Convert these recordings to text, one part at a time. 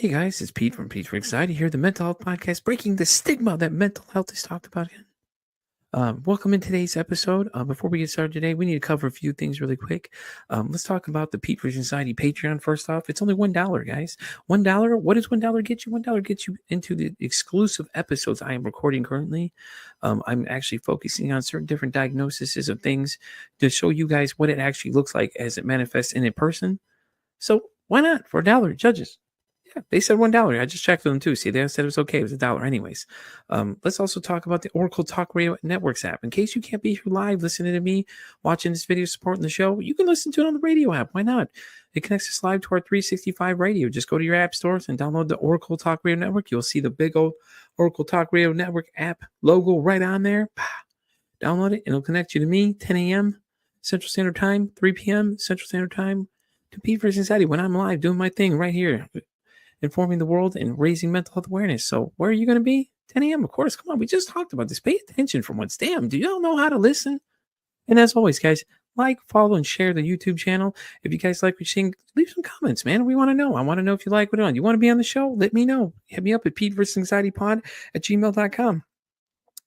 Hey guys, it's Pete from Pete for Anxiety here, the mental health podcast, breaking the stigma that mental health is talked about. Welcome in today's episode. Before we get started today, we need to cover a few things really quick. Let's talk about the Pete for Anxiety Patreon first off. It's only $1, guys. $1. What does $1 get you? $1 gets you into the exclusive episodes I am recording currently. I'm actually focusing on certain different diagnoses of things to show you guys what it actually looks like as it manifests in a person. So why not for $1, judges? Yeah, they said $1. I just checked with them too. See, they said it was okay. It was $1 anyways. Let's also talk about the Oracle Talk Radio Networks app. In case you can't be here live listening to me, watching this video, supporting the show, you can listen to it on the radio app. Why not? It connects us live to our 365 radio. Just go to your app stores and download the Oracle Talk Radio Network. You'll see the big old Oracle Talk Radio Network app logo right on there. Download it and it'll connect you to me, 10 a.m. Central Standard Time, 3 p.m. Central Standard Time, to Pete for Anxiety when I'm live doing my thing right here, informing the world and raising mental health awareness. So where are you going to be? 10 a.m., of course. Come on, we just talked about this. Pay attention for once. Damn, do y'all know how to listen? And as always, guys, like, follow, and share the YouTube channel. If you guys like what you're seeing, leave some comments, man. We want to know. I want to know if you like what you're on. You want to be on the show? Let me know. Hit me up at PeteVersusAnxietyPod@gmail.com.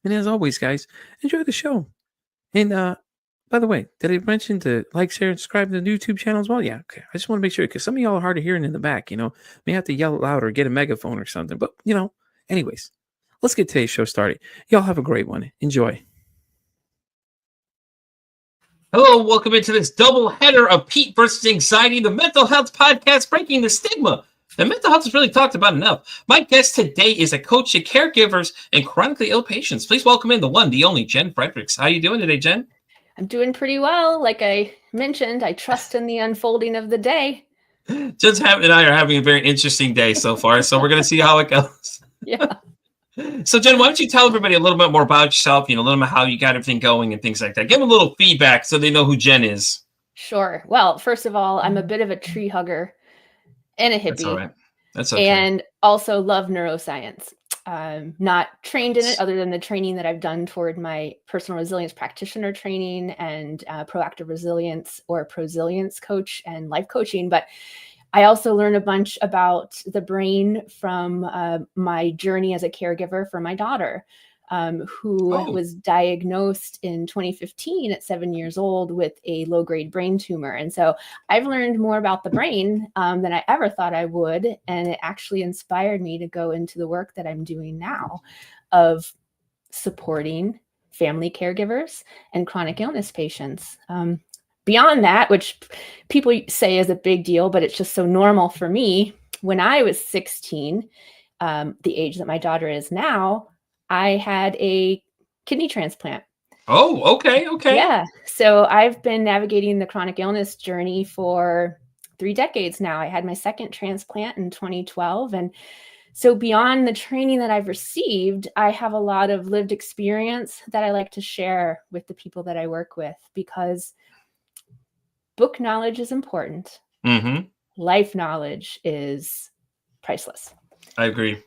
And as always, guys, enjoy the show. And by the way, did I mention to like, share, and subscribe to the YouTube channel as well? Yeah, okay. I just want to make sure because some of y'all are hard of hearing in the back, may have to yell loud or get a megaphone or something. But, anyways, let's get today's show started. Y'all have a great one. Enjoy. Hello, welcome into this double header of Pete versus Anxiety, the mental health podcast, breaking the stigma. The mental health is really talked about enough. My guest today is a coach to caregivers and chronically ill patients. Please welcome in the one, the only Jen Fredericks. How are you doing today, Jen? I'm doing pretty well. Like I mentioned, I trust in the unfolding of the day. Jen and I are having a very interesting day so far, so we're going to see how it goes. Yeah. So, Jen, why don't you tell everybody a little bit more about yourself, a little bit how you got everything going and things like that. Give them a little feedback so they know who Jen is. Sure. Well, first of all, I'm a bit of a tree hugger and a hippie. That's all right. That's okay. And also love neuroscience. Not trained in it other than the training that I've done toward my personal resilience practitioner training and proactive resilience or prosilience coach and life coaching. But I also learned a bunch about the brain from my journey as a caregiver for my daughter, who was diagnosed in 2015 at 7 years old with a low-grade brain tumor. And so I've learned more about the brain than I ever thought I would. And it actually inspired me to go into the work that I'm doing now of supporting family caregivers and chronic illness patients. Beyond that, which people say is a big deal, but it's just so normal for me. When I was 16, the age that my daughter is now, I had a kidney transplant. Oh, okay. Yeah. So I've been navigating the chronic illness journey for 3 decades now. I had my second transplant in 2012. And so beyond the training that I've received, I have a lot of lived experience that I like to share with the people that I work with, because book knowledge is important. Mm-hmm. Life knowledge is priceless. I agree.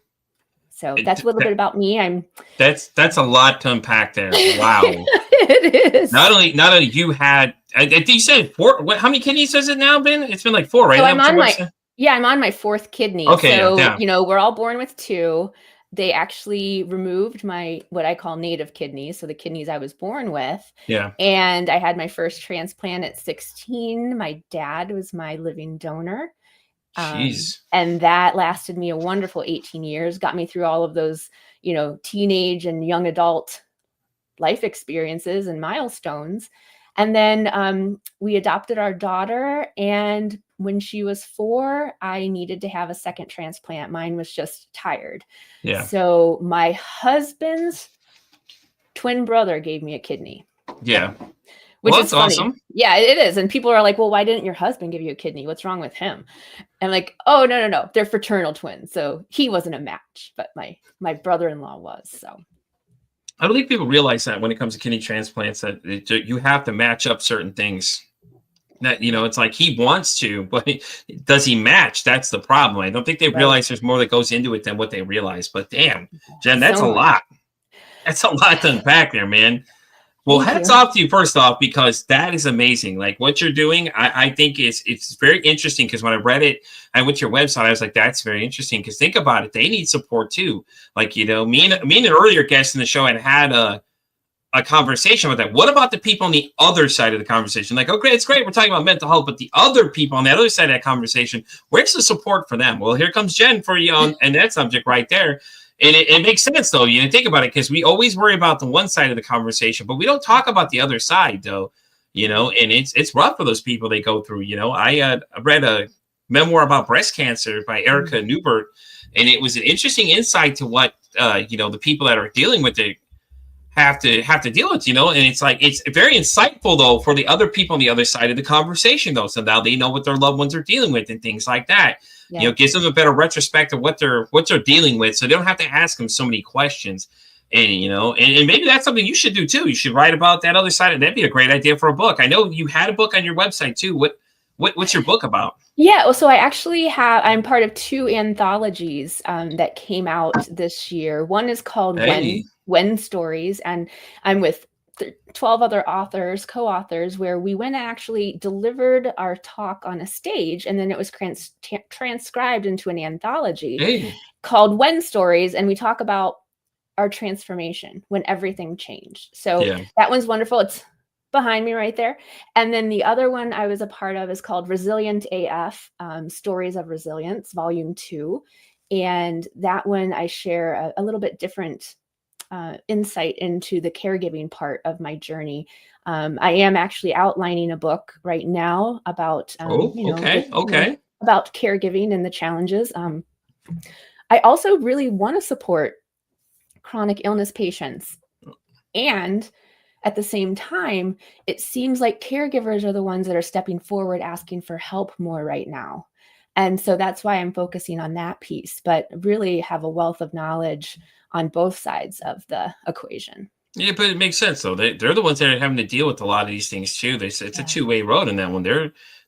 So that's a little bit about me. That's a lot to unpack there. Wow. It is. Not only you had, I think you said 4. How many kidneys has it now been? It's been like 4, right? So I'm on my 4th kidney. Okay. So, yeah. We're all born with 2. They actually removed my, what I call native kidneys. So the kidneys I was born with. Yeah. And I had my first transplant at 16. My dad was my living donor. Jeez. And that lasted me a wonderful 18 years, got me through all of those, teenage and young adult life experiences and milestones. And then we adopted our daughter. And when she was 4, I needed to have a second transplant. Mine was just tired. Yeah. So my husband's twin brother gave me a kidney. Yeah. Which is funny. Awesome. Yeah, it is. And people are like, well, why didn't your husband give you a kidney? What's wrong with him? And like, oh, no. They're fraternal twins. So he wasn't a match, but my brother-in-law was. So I don't think people realize that when it comes to kidney transplants, that you have to match up certain things. That, it's like he wants to, but does he match? That's the problem. I don't think they realize there's more that goes into it than what they realize. But damn, Jen, that's a lot. That's a lot to unpack there, man. Well, Thank hats you. off to you first off, because that is amazing. Like what you're doing, I think it's very interesting, because when I read it, I went to your website, I was like, that's very interesting, because think about it, they need support too. Like, me and an earlier guest in the show had a conversation about that. What about the people on the other side of the conversation? Like, okay, it's great, we're talking about mental health, but the other people on the other side of that conversation, where's the support for them? Well, here comes Jen for you on and that subject right there. And it makes sense though. You think about it, because we always worry about the one side of the conversation, but we don't talk about the other side though. And it's rough for those people they go through. I read a memoir about breast cancer by Erica Newbert, and it was an interesting insight to what the people that are dealing with it have to deal with, and it's like, it's very insightful though for the other people on the other side of the conversation though. So now they know what their loved ones are dealing with and things like that. Yeah. Gives them a better retrospective of what they're dealing with, so they don't have to ask them so many questions. And and maybe that's something you should do too. You should write about that other side, and that'd be a great idea for a book. I know you had a book on your website too. What's your book about? Yeah, well, so I'm part of 2 anthologies that came out this year. One is called Hey. When Stories, and I'm with 12 other co-authors, where we went and actually delivered our talk on a stage, and then it was transcribed into an anthology Hey. called When Stories, and we talk about our transformation when everything changed. So Yeah. that one's wonderful. It's behind me right there. And then the other one I was a part of is called Resilient AF, Stories of Resilience, Volume 2. And that one I share a little bit different insight into the caregiving part of my journey. I am actually outlining a book right now about, Okay. about caregiving and the challenges. I also really want to support chronic illness patients. And at the same time, it seems like caregivers are the ones that are stepping forward, asking for help more right now. And so that's why I'm focusing on that piece, but really have a wealth of knowledge on both sides of the equation. Yeah, but it makes sense though. They're the ones that are having to deal with a lot of these things too. It's a Yeah. two-way road in that one.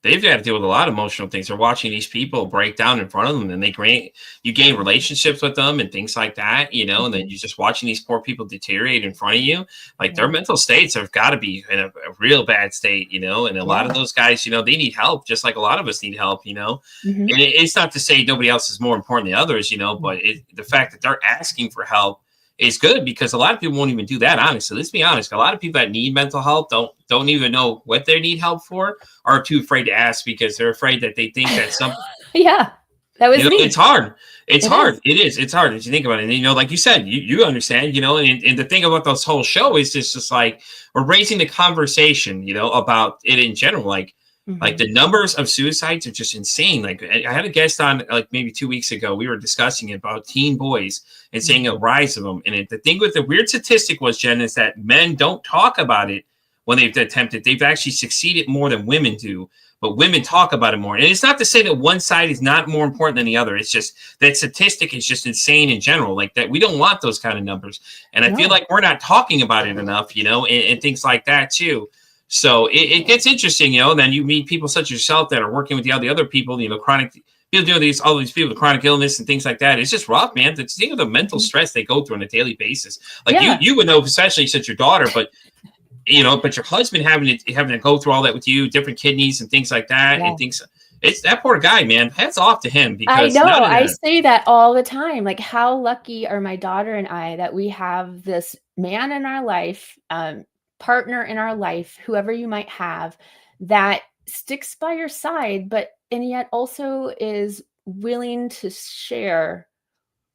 They've got to deal with a lot of emotional things. They're watching these people break down in front of them, and you gain relationships with them and things like that, and then you're just watching these poor people deteriorate in front of you. Like their mental states have got to be in a real bad state, and a lot of those guys, they need help just like a lot of us need help, And it's not to say nobody else is more important than others, but the fact that they're asking for help is good, because a lot of people won't even do that. Honestly, let's be honest. A lot of people that need mental health don't even know what they need help for, are too afraid to ask, because they're afraid that they think that something. Yeah, that was me. It's hard. It's hard. Is. It is. It's hard if you think about it. And, like you said, you understand. And the thing about this whole show is just like we're raising the conversation, about it in general. Like the numbers of suicides are just insane. Like I had a guest on like maybe 2 weeks ago. We were discussing about teen boys and seeing a rise of them. And the thing with the weird statistic was, Jen, is that men don't talk about it when they've attempted. They've actually succeeded more than women do, but women talk about it more. And it's not to say that one side is not more important than the other. It's just that statistic is just insane in general. Like that, we don't want those kind of numbers. And I feel like we're not talking about it enough, and things like that too. So it gets interesting, and then you meet people such as yourself that are working with the other people, chronic people doing all these people with chronic illness and things like that. It's just rough, man. To think of the mental stress they go through on a daily basis. Like you would know, especially since your daughter, but but your husband having to go through all that with you, different kidneys and things like that, and things. It's that poor guy, man. Hats off to him, because I know. I say that all the time. Like, how lucky are my daughter and I that we have this man in our life, partner in our life, whoever you might have, that sticks by your side, and yet also is willing to share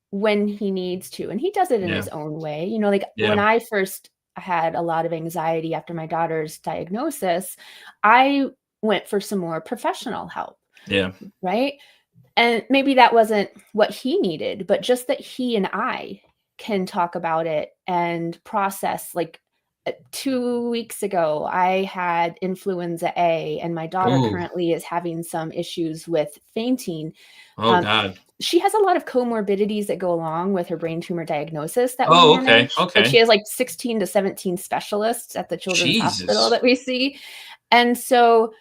when he needs to. And he does it in his own way. When I first had a lot of anxiety after my daughter's diagnosis, I went for some more professional help. Yeah. Right. And maybe that wasn't what he needed, but just that he and I can talk about it and process. Like 2 weeks ago, I had influenza A, and my daughter currently is having some issues with fainting. Oh, God. She has a lot of comorbidities that go along with her brain tumor diagnosis that we manage. Okay. Like she has like 16 to 17 specialists at the Children's Hospital that we see. And so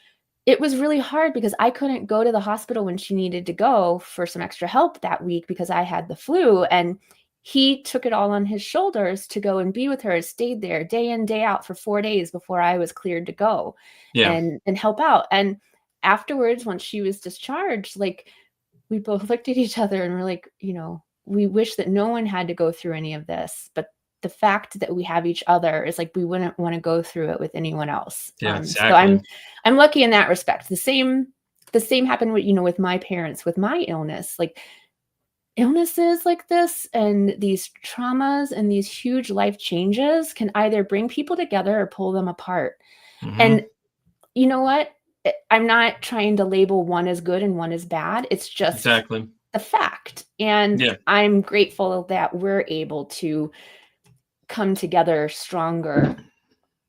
it was really hard because I couldn't go to the hospital when she needed to go for some extra help that week because I had the flu. And he took it all on his shoulders to go and be with her, stayed there day in, day out for 4 days before I was cleared to go and help out. And afterwards, once she was discharged, like, we both looked at each other and we're like, we wish that no one had to go through any of this, but the fact that we have each other is like, we wouldn't want to go through it with anyone else. Yeah, exactly. So I'm lucky in that respect. The same happened with, with my parents, with my illness. Like, illnesses like this and these traumas and these huge life changes can either bring people together or pull them apart. Mm-hmm. And you know what? I'm not trying to label one as good and one as bad. It's just the fact. And I'm grateful that we're able to come together stronger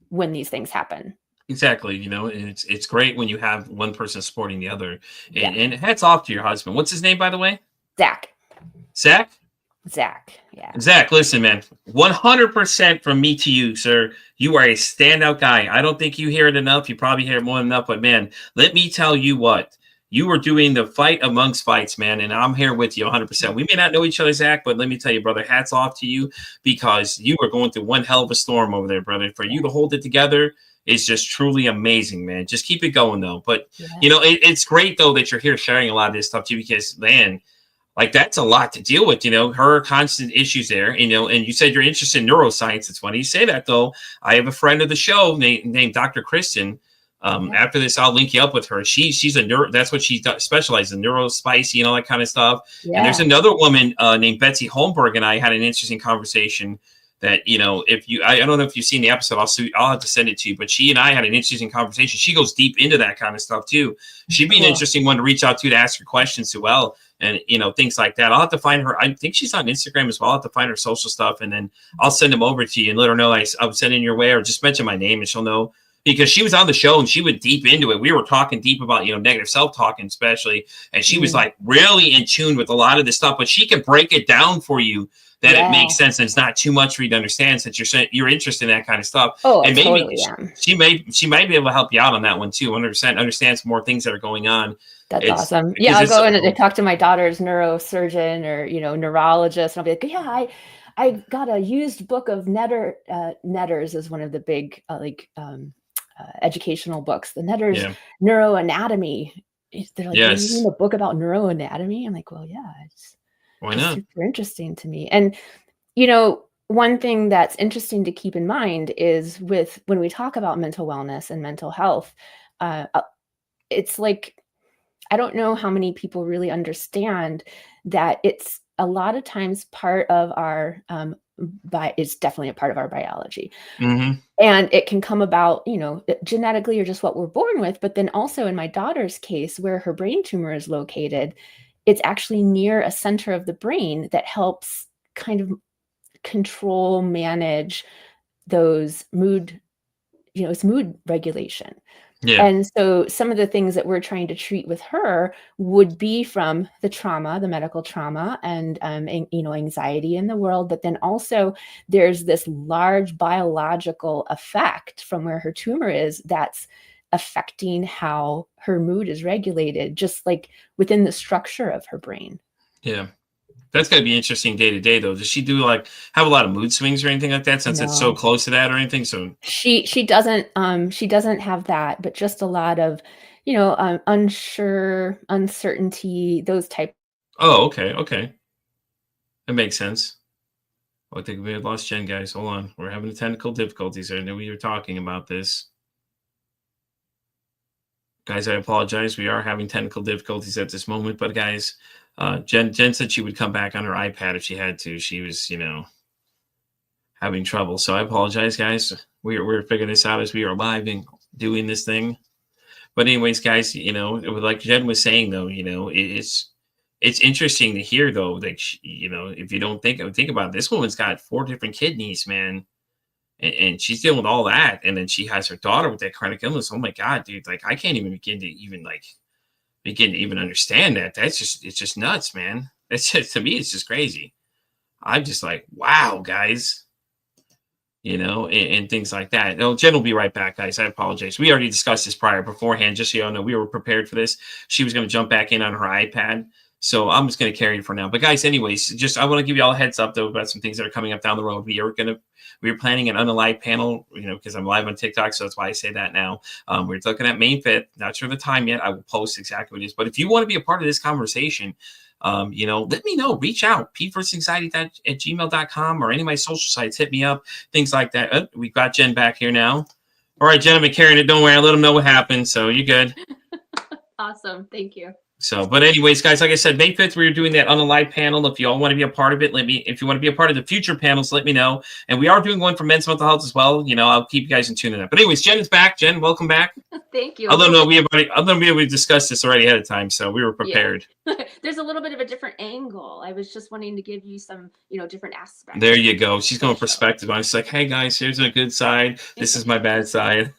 when these things happen. Exactly. And it's great when you have one person supporting the other. And hats off to your husband. What's his name, by the way? Zach. Zach? Zach, yeah. Zach, listen, man, 100% from me to you, sir. You are a standout guy. I don't think you hear it enough. You probably hear it more than enough, but man, let me tell you what. You were doing the fight amongst fights, man, and I'm here with you 100%. We may not know each other, Zach, but let me tell you, brother, hats off to you because you were going through one hell of a storm over there, brother. For you to hold it together is just truly amazing, man. Just keep it going, though. But, it's great, though, that you're here sharing a lot of this stuff, too, because, man, like, that's a lot to deal with, her constant issues there, and you said you're interested in neuroscience. It's funny you say that, though. I have a friend of the show named Dr. Kristen. After this, I'll link you up with her. She's a neuro. That's what she specializes in, neurospicy and all that kind of stuff. Yeah. And there's another woman named Betsy Holmberg, and I had an interesting conversation that, if you, I don't know if you've seen the episode, I'll have to send it to you, but she and I had an interesting conversation. She goes deep into that kind of stuff too. She'd be an interesting one to reach out to ask her questions as well. And, things like that. I'll have to find her. I think she's on Instagram as well. I'll have to find her social stuff, and then I'll send them over to you and let her know I'm sending your way, or just mention my name and she'll know, because she was on the show and she went deep into it. We were talking deep about, negative self-talking especially. And she was like really in tune with a lot of this stuff, but she can break it down for you that it makes sense and it's not too much for you to understand, since you're interested in that kind of stuff. Oh, and maybe totally, she might be able to help you out on that one too. 100% understand some more things that are going on. That's awesome. Yeah, I'll go in and talk to my daughter's neurosurgeon or neurologist, and I'll be like, yeah, I got a used book of Netter's is one of the big educational books. The Netter's neuroanatomy. They're like, you mean a book about neuroanatomy? I'm like, well, yeah, why not? It's super interesting to me. And one thing that's interesting to keep in mind is when we talk about mental wellness and mental health, it's like, I don't know how many people really understand that it's a lot of times part of our it's definitely a part of our biology. Mm-hmm. And it can come about, genetically or just what we're born with. But then also in my daughter's case, where her brain tumor is located, it's actually near a center of the brain that helps kind of control, manage those mood, it's mood regulation. Yeah. And so some of the things that we're trying to treat with her would be from the trauma, the medical trauma, and anxiety in the world. But then also there's this large biological effect from where her tumor is that's affecting how her mood is regulated, just like within the structure of her brain. Yeah. That's got to be interesting day to day, though. Does she have a lot of mood swings or anything like that, since it's so close to that or anything? So she doesn't have that, but just a lot of, uncertainty, those type. Oh, okay. That makes sense. I think we had lost Jen, guys. Hold on. We're having technical difficulties. I knew we were talking about this. Guys, I apologize. We are having technical difficulties at this moment, but guys, Jen said she would come back on her iPad if she had to. She was, having trouble. So I apologize, guys. We're figuring this out as we are live and doing this thing. But anyways, guys, like Jen was saying, though, it's interesting to hear, though, that if you don't think about it, this woman's got 4 different kidneys, man, and she's dealing with all that, and then she has her daughter with that chronic illness. Oh my God, dude! Like, I can't even begin to understand that. It's just nuts, man. It's just, to me, it's just crazy. I'm just like, wow, guys, and things like that. No, Jen will be right back, guys. I apologize. We already discussed this beforehand, just so y'all know we were prepared for this. She was going to jump back in on her iPad. So I'm just going to carry it for now. But guys, anyways, just I want to give you all a heads up though about some things that are coming up down the road. We're planning an unalive panel, because I'm live on TikTok, so that's why I say that now. We're looking at May 5th. Not sure the time yet. I will post exactly what it is. But if you want to be a part of this conversation, let me know. Reach out, peteversusanxiety@gmail.com or any of my social sites. Hit me up, things like that. We've got Jen back here now. All right, Jen, I've been carrying it. Don't worry. I let them know what happened. So you're good. Awesome. Thank you. So, but anyways, guys, like I said, May 5th, we're doing that on the live panel. If you all want to be a part of it, if you want to be a part of the future panels, let me know. And we are doing one for men's mental health as well. I'll keep you guys in tune on that. But anyways, Jen is back. Jen, welcome back. Thank you. Although we discussed this already ahead of time, so we were prepared. Yeah. There's a little bit of a different angle. I was just wanting to give you some, different aspects. There you go. She's going perspective on it. She's like, hey guys, here's a good side. This is my bad side.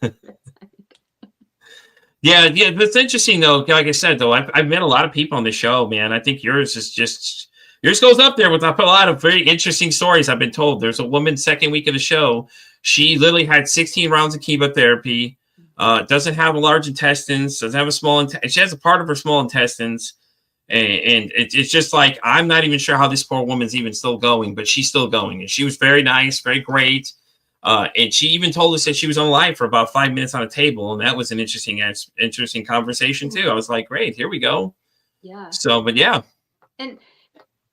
Yeah, it's interesting though. Like I said, though, I've met a lot of people on the show, man. I think yours goes up there with a lot of very interesting stories I've been told. There's a woman second week of the show. She literally had 16 rounds of chemotherapy. Doesn't have a large intestines. Doesn't have a small. She has a part of her small intestines, and it's just like I'm not even sure how this poor woman's even still going, but she's still going. And she was very nice, very great. And she even told us that she was on live for about 5 minutes on a table. And that was an interesting conversation too. I was like, great, here we go. Yeah. So, but yeah. And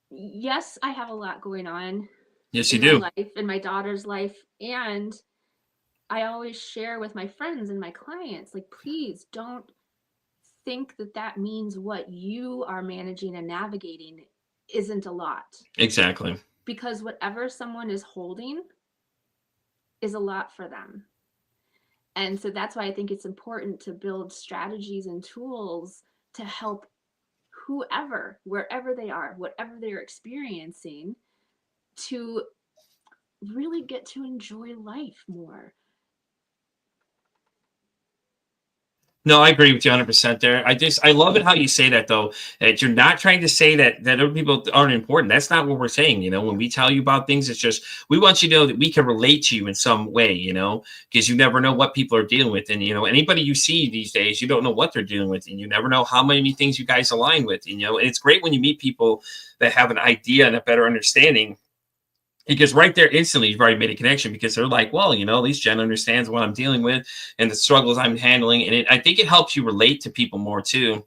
yes, I have a lot going on. Yes, you do. In my daughter's life. And I always share with my friends and my clients, like, please don't think that means what you are managing and navigating isn't a lot. Exactly. Because whatever someone is holding is a lot for them. And so that's why I think it's important to build strategies and tools to help whoever, wherever they are, whatever they're experiencing, to really get to enjoy life more. No, I agree with you 100% there. I love it how you say that though, that you're not trying to say that other people aren't important. That's not what we're saying. When we tell you about things, it's just, we want you to know that we can relate to you in some way, because you never know what people are dealing with. And, anybody you see these days, you don't know what they're dealing with, and you never know how many things you guys align with, and it's great when you meet people that have an idea and a better understanding. Because right there, instantly, you've already made a connection because they're like, well, at least Jen understands what I'm dealing with and the struggles I'm handling. And I think it helps you relate to people more, too,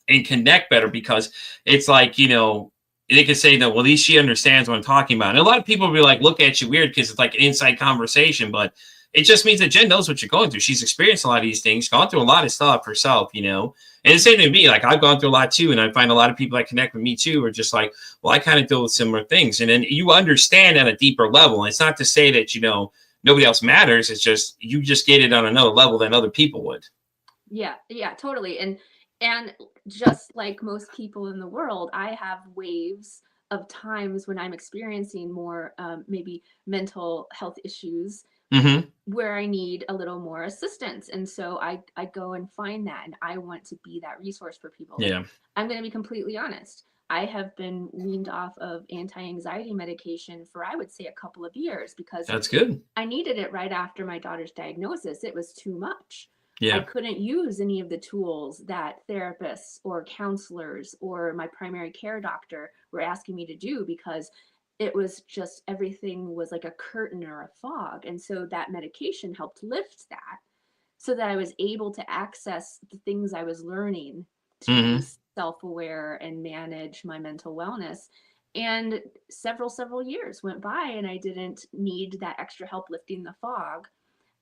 and connect better because it's like, they can say, no, well, at least she understands what I'm talking about. And a lot of people will be like, look at you weird because it's like an inside conversation. But it just means that Jen knows what you're going through. She's experienced a lot of these things, gone through a lot of stuff herself, And the same to me, like I've gone through a lot too. And I find a lot of people that connect with me too are just like, well, I kind of deal with similar things. And then you understand at a deeper level. And it's not to say that, nobody else matters. It's just, you just get it on another level than other people would. Yeah, totally. And just like most people in the world, I have waves of times when I'm experiencing more maybe mental health issues. Mm-hmm. Where I need a little more assistance. And so I go and find that, and I want to be that resource for people. Yeah. I'm going to be completely honest. I have been weaned off of anti-anxiety medication for, I would say, a couple of years because that's good. I needed it right after my daughter's diagnosis. It was too much. Yeah. I couldn't use any of the tools that therapists or counselors or my primary care doctor were asking me to do because it was just, everything was like a curtain or a fog. And so that medication helped lift that so that I was able to access the things I was learning to be self-aware and manage my mental wellness. And several years went by and I didn't need that extra help lifting the fog.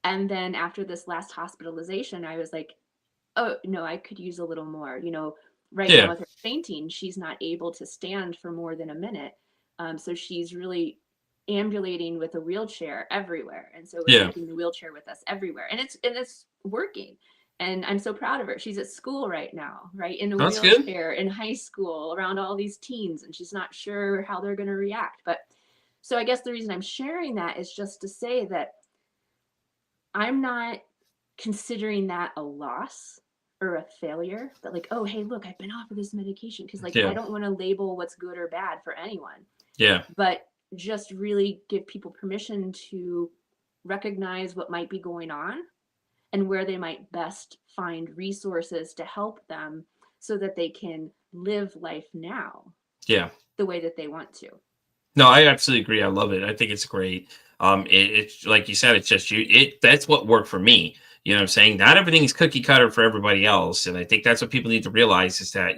And then after this last hospitalization, I was like, oh no, I could use a little more, right now with her fainting, she's not able to stand for more than a minute. So she's really ambulating with a wheelchair everywhere. And so we're taking the wheelchair with us everywhere. And it's working. And I'm so proud of her. She's at school right now, right? In a wheelchair in high school around all these teens. And she's not sure how they're going to react. But so I guess the reason I'm sharing that is just to say that I'm not considering that a loss or a failure, that like, oh, hey, look, I've been off of this medication. Because I don't want to label what's good or bad for anyone. Yeah. But just really give people permission to recognize what might be going on and where they might best find resources to help them so that they can live life now Yeah. the way that they want to. No, I absolutely agree. I love it. I think it's great. It's like you said, it's just that's what worked for me. You know what I'm saying? Not everything is cookie cutter for everybody else. And I think that's what people need to realize is that,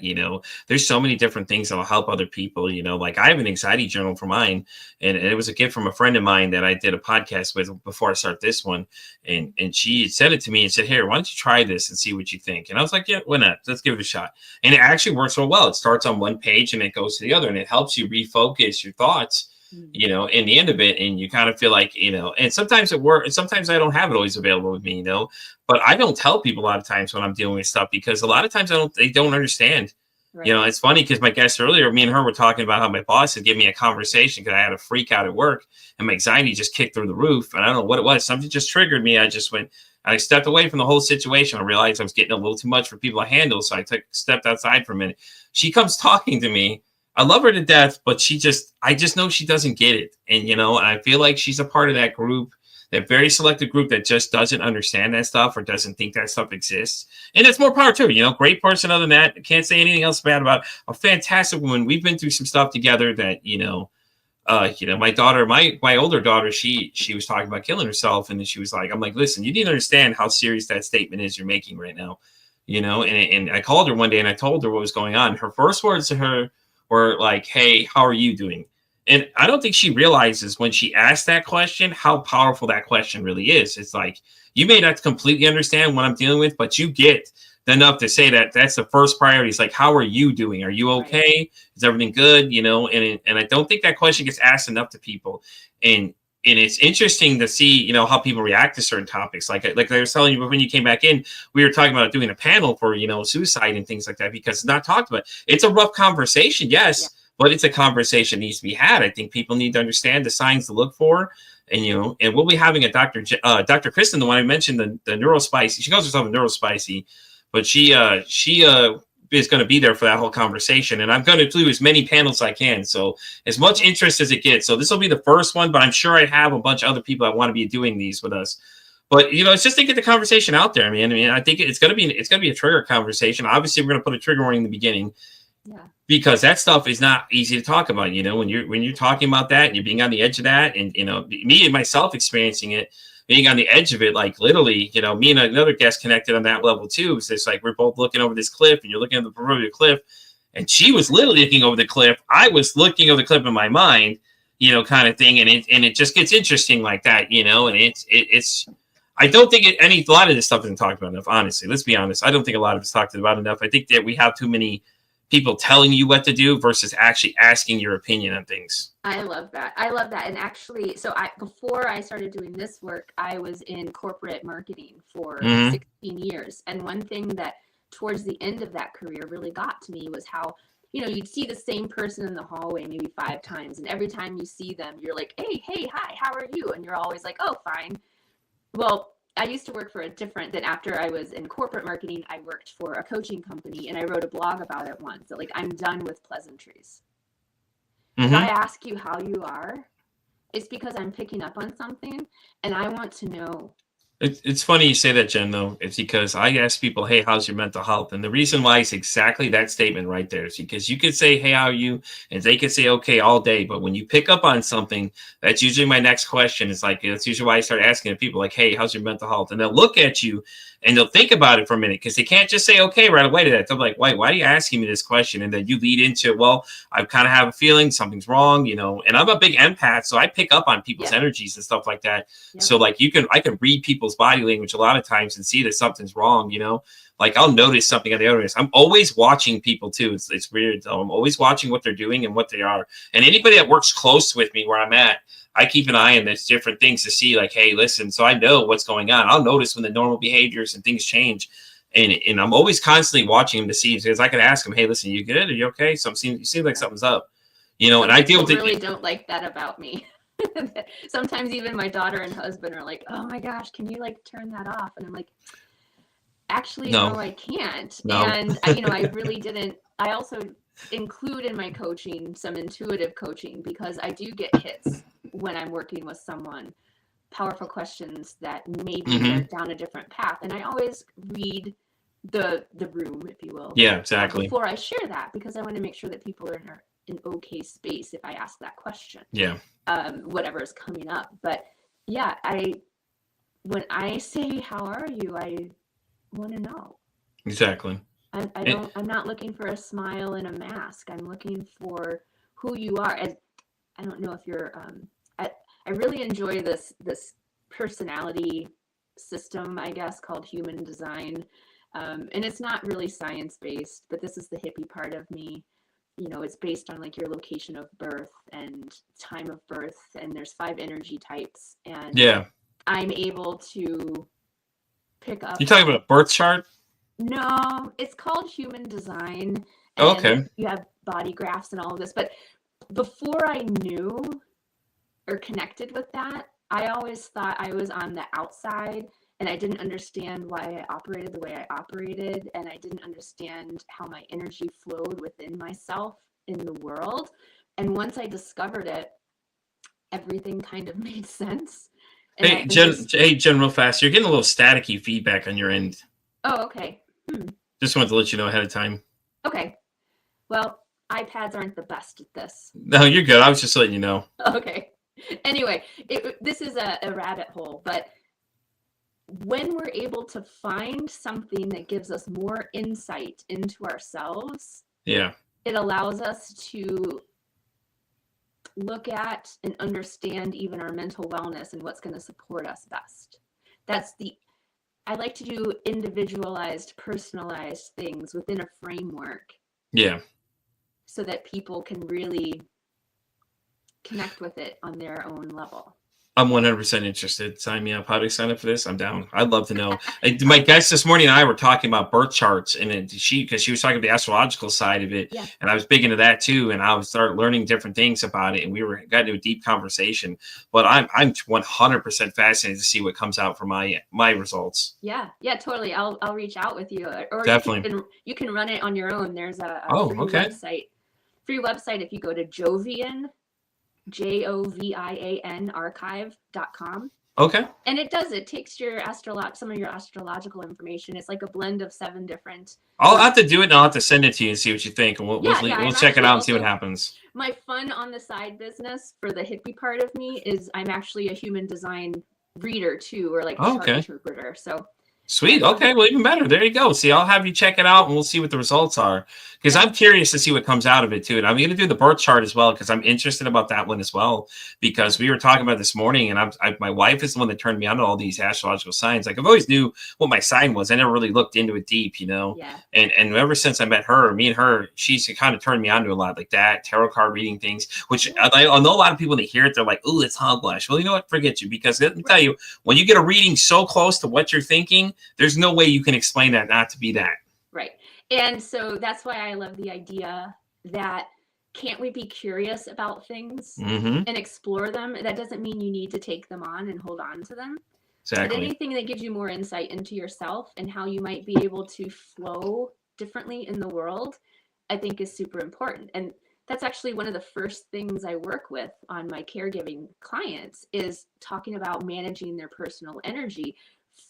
there's so many different things that will help other people. Like I have an anxiety journal for mine, and it was a gift from a friend of mine that I did a podcast with before I start this one. And she sent it to me and said, "Here, why don't you try this and see what you think?" And I was like, "Yeah, why not? Let's give it a shot." And it actually works real well. It starts on one page and it goes to the other, and it helps you refocus your thoughts in the end of it, and you kind of feel like, and sometimes it works, and sometimes I don't have it always available with me, but I don't tell people a lot of times when I'm dealing with stuff, because a lot of times they don't understand. Right. It's funny because my guest earlier, me and her were talking about how my boss had given me a conversation because I had a freak out at work and my anxiety just kicked through the roof, and I don't know what it was. Something just triggered me. I stepped away from the whole situation. I realized I was getting a little too much for people to handle, so I stepped outside for a minute. She comes talking to me. I love her to death, but I just know she doesn't get it. And, and I feel like she's a part of that group, that very selective group that just doesn't understand that stuff or doesn't think that stuff exists. And it's more power to her, great person. Other than that, can't say anything else bad about her. A fantastic woman. We've been through some stuff together that, my daughter, my older daughter, she was talking about killing herself. And then she was like, I'm like, listen, you need to understand how serious that statement is you're making right now, and I called her one day and I told her what was going on. Her first words to her were like, "Hey, how are you doing?" And I don't think she realizes when she asked that question, how powerful that question really is. It's like, you may not completely understand what I'm dealing with, but you get enough to say that that's the first priority. It's like, how are you doing? Are you okay? Is everything good? And I don't think that question gets asked enough to people. And it's interesting to see, how people react to certain topics. Like I was telling you when you came back in, we were talking about doing a panel for, suicide and things like that, because it's not talked about. It's a rough conversation, yes, but it's a conversation that needs to be had. I think people need to understand the signs to look for. And, and we'll be having a Dr. Kristen, the one I mentioned, the neurospicy. She calls herself a neurospicy, but she is going to be there for that whole conversation, and I'm going to do as many panels as I can, so as much interest as it gets. So this will be the first one, but I'm sure I have a bunch of other people that want to be doing these with us. But it's just to get the conversation out there. I mean, I think it's going to be a trigger conversation. Obviously, we're going to put a trigger warning in the beginning, because that stuff is not easy to talk about. When you're talking about that and you're being on the edge of that, and me and myself experiencing it, being on the edge of it, like literally, me and another guest connected on that level too. So it's like we're both looking over this cliff, and you're looking at the proverbial cliff, and she was literally looking over the cliff. I was looking over the cliff in my mind, kind of thing, and it just gets interesting like that, and it's. I don't think a lot of this stuff isn't talked about enough. Honestly, let's be honest. I don't think a lot of it's talked about enough. I think that we have too many people telling you what to do versus actually asking your opinion on things. I love that. And actually, before I started doing this work, I was in corporate marketing for 16 years. And one thing that towards the end of that career really got to me was how, you'd see the same person in the hallway maybe 5 times. And every time you see them, you're like, hey, hi, how are you? And you're always like, oh, fine. Well, I used to work for then after I was in corporate marketing, I worked for a coaching company, and I wrote a blog about it once. So like, I'm done with pleasantries. If I ask you how you are, it's because I'm picking up on something and I want to know. It's funny you say that, Jen, though. It's because I ask people, hey, how's your mental health? And the reason why is exactly that statement right there. Is because you could say, hey, how are you? And they could say, okay, all day. But when you pick up on something, that's usually my next question. It's like, that's usually why I start asking people like, hey, how's your mental health? And they'll look at you and they'll think about it for a minute, because they can't just say, okay, right away to that. They're like, why are you asking me this question? And then you lead into, well, I kind of have a feeling something's wrong, and I'm a big empath. So I pick up on people's energies and stuff like that. Yeah. So like I can read people's body language a lot of times and see that something's wrong, like I'll notice something on the other end. I'm always watching people too. It's weird though. I'm always watching what they're doing and what they are. And anybody that works close with me where I'm at, I keep an eye on these different things to see like, hey, listen, so I know what's going on. I'll notice when the normal behaviors and things change. And I'm always constantly watching them to see, because I can ask them, hey, listen, you good? Are you okay? You seem like something's up, and I deal with it. I really don't like that about me. Sometimes even my daughter and husband are like, oh my gosh, can you like turn that off? And I'm like, actually, no, I can't. No. And I really didn't. I also include in my coaching some intuitive coaching, because I do get hits when I'm working with someone, powerful questions that maybe they're down a different path. And I always read the room, if you will. Yeah, exactly. Before I share that, because I want to make sure that people are in an okay space if I ask that question. Yeah. Whatever is coming up. But yeah, when I say how are you, I want to know. Exactly. I'm not looking for a smile and a mask. I'm looking for who you are. And I don't know if you're I really enjoy this personality system, I guess, called human design. And it's not really science-based, but this is the hippie part of me. You know, it's based on like your location of birth and time of birth, and there's 5 energy types. And yeah, I'm able to pick up. You talking about a birth chart? No, it's called human design. And Okay. you have body graphs and all of this. But before I knew or connected with that, I always thought I was on the outside, and I didn't understand why I operated the way I operated, and I didn't understand how my energy flowed within myself in the world. And once I discovered it, everything kind of made sense. And Hey, Jen, real fast. You're getting a little staticky feedback on your end. Oh, okay. Just wanted to let you know ahead of time. Okay. Well, iPads aren't the best at this. No, you're good. I was just letting you know. Okay. Anyway, this is a rabbit hole, but when we're able to find something that gives us more insight into ourselves, Yeah, it allows us to look at and understand even our mental wellness and what's going to support us best. I like to do individualized, personalized things within a framework. Yeah. So that people can really connect with it on their own level. I'm 100% interested. Sign me up. How do I sign up for this? I'm down. I'd love to know. My guest this morning and I were talking about birth charts, and because she was talking about the astrological side of it, Yeah. and I was big into that too. And I would start learning different things about it, and got into a deep conversation. But I'm 100% fascinated to see what comes out from my results. Yeah, totally. I'll reach out with you, or Definitely. you can run it on your own. There's a free website if you go to Jovian. Jovian archive.com. Okay. And it takes your some of your astrological information. It's like a blend of 7 different. I'll have to do it, and I'll have to send it to you and see what you think, and we'll check it out and see what happens. My fun on the side business for the hippie part of me is I'm actually a human design reader too, or like a chart interpreter. So sweet. Okay. Well, even better. There you go. See, I'll have you check it out, and we'll see what the results are, because I'm curious to see what comes out of it too. And I'm going to do the birth chart as well, because I'm interested about that one as well, because we were talking about this morning, and my wife is the one that turned me on to all these astrological signs. Like, I've always knew what my sign was. I never really looked into it deep, you know? Yeah. And ever since I met her, she's kind of turned me on to a lot like that, tarot card reading things, which I know a lot of people that hear it, they're like, "Ooh, it's hogwash." Well, you know what? Forget you, because let me tell you, when you get a reading so close to what you're thinking, there's no way you can explain that not to be that. Right. And so that's why I love the idea that can't we be curious about things and explore them? That doesn't mean you need to take them on and hold on to them. Exactly. But anything that gives you more insight into yourself and how you might be able to flow differently in the world, I think is super important. And that's actually one of the first things I work with on my caregiving clients is talking about managing their personal energy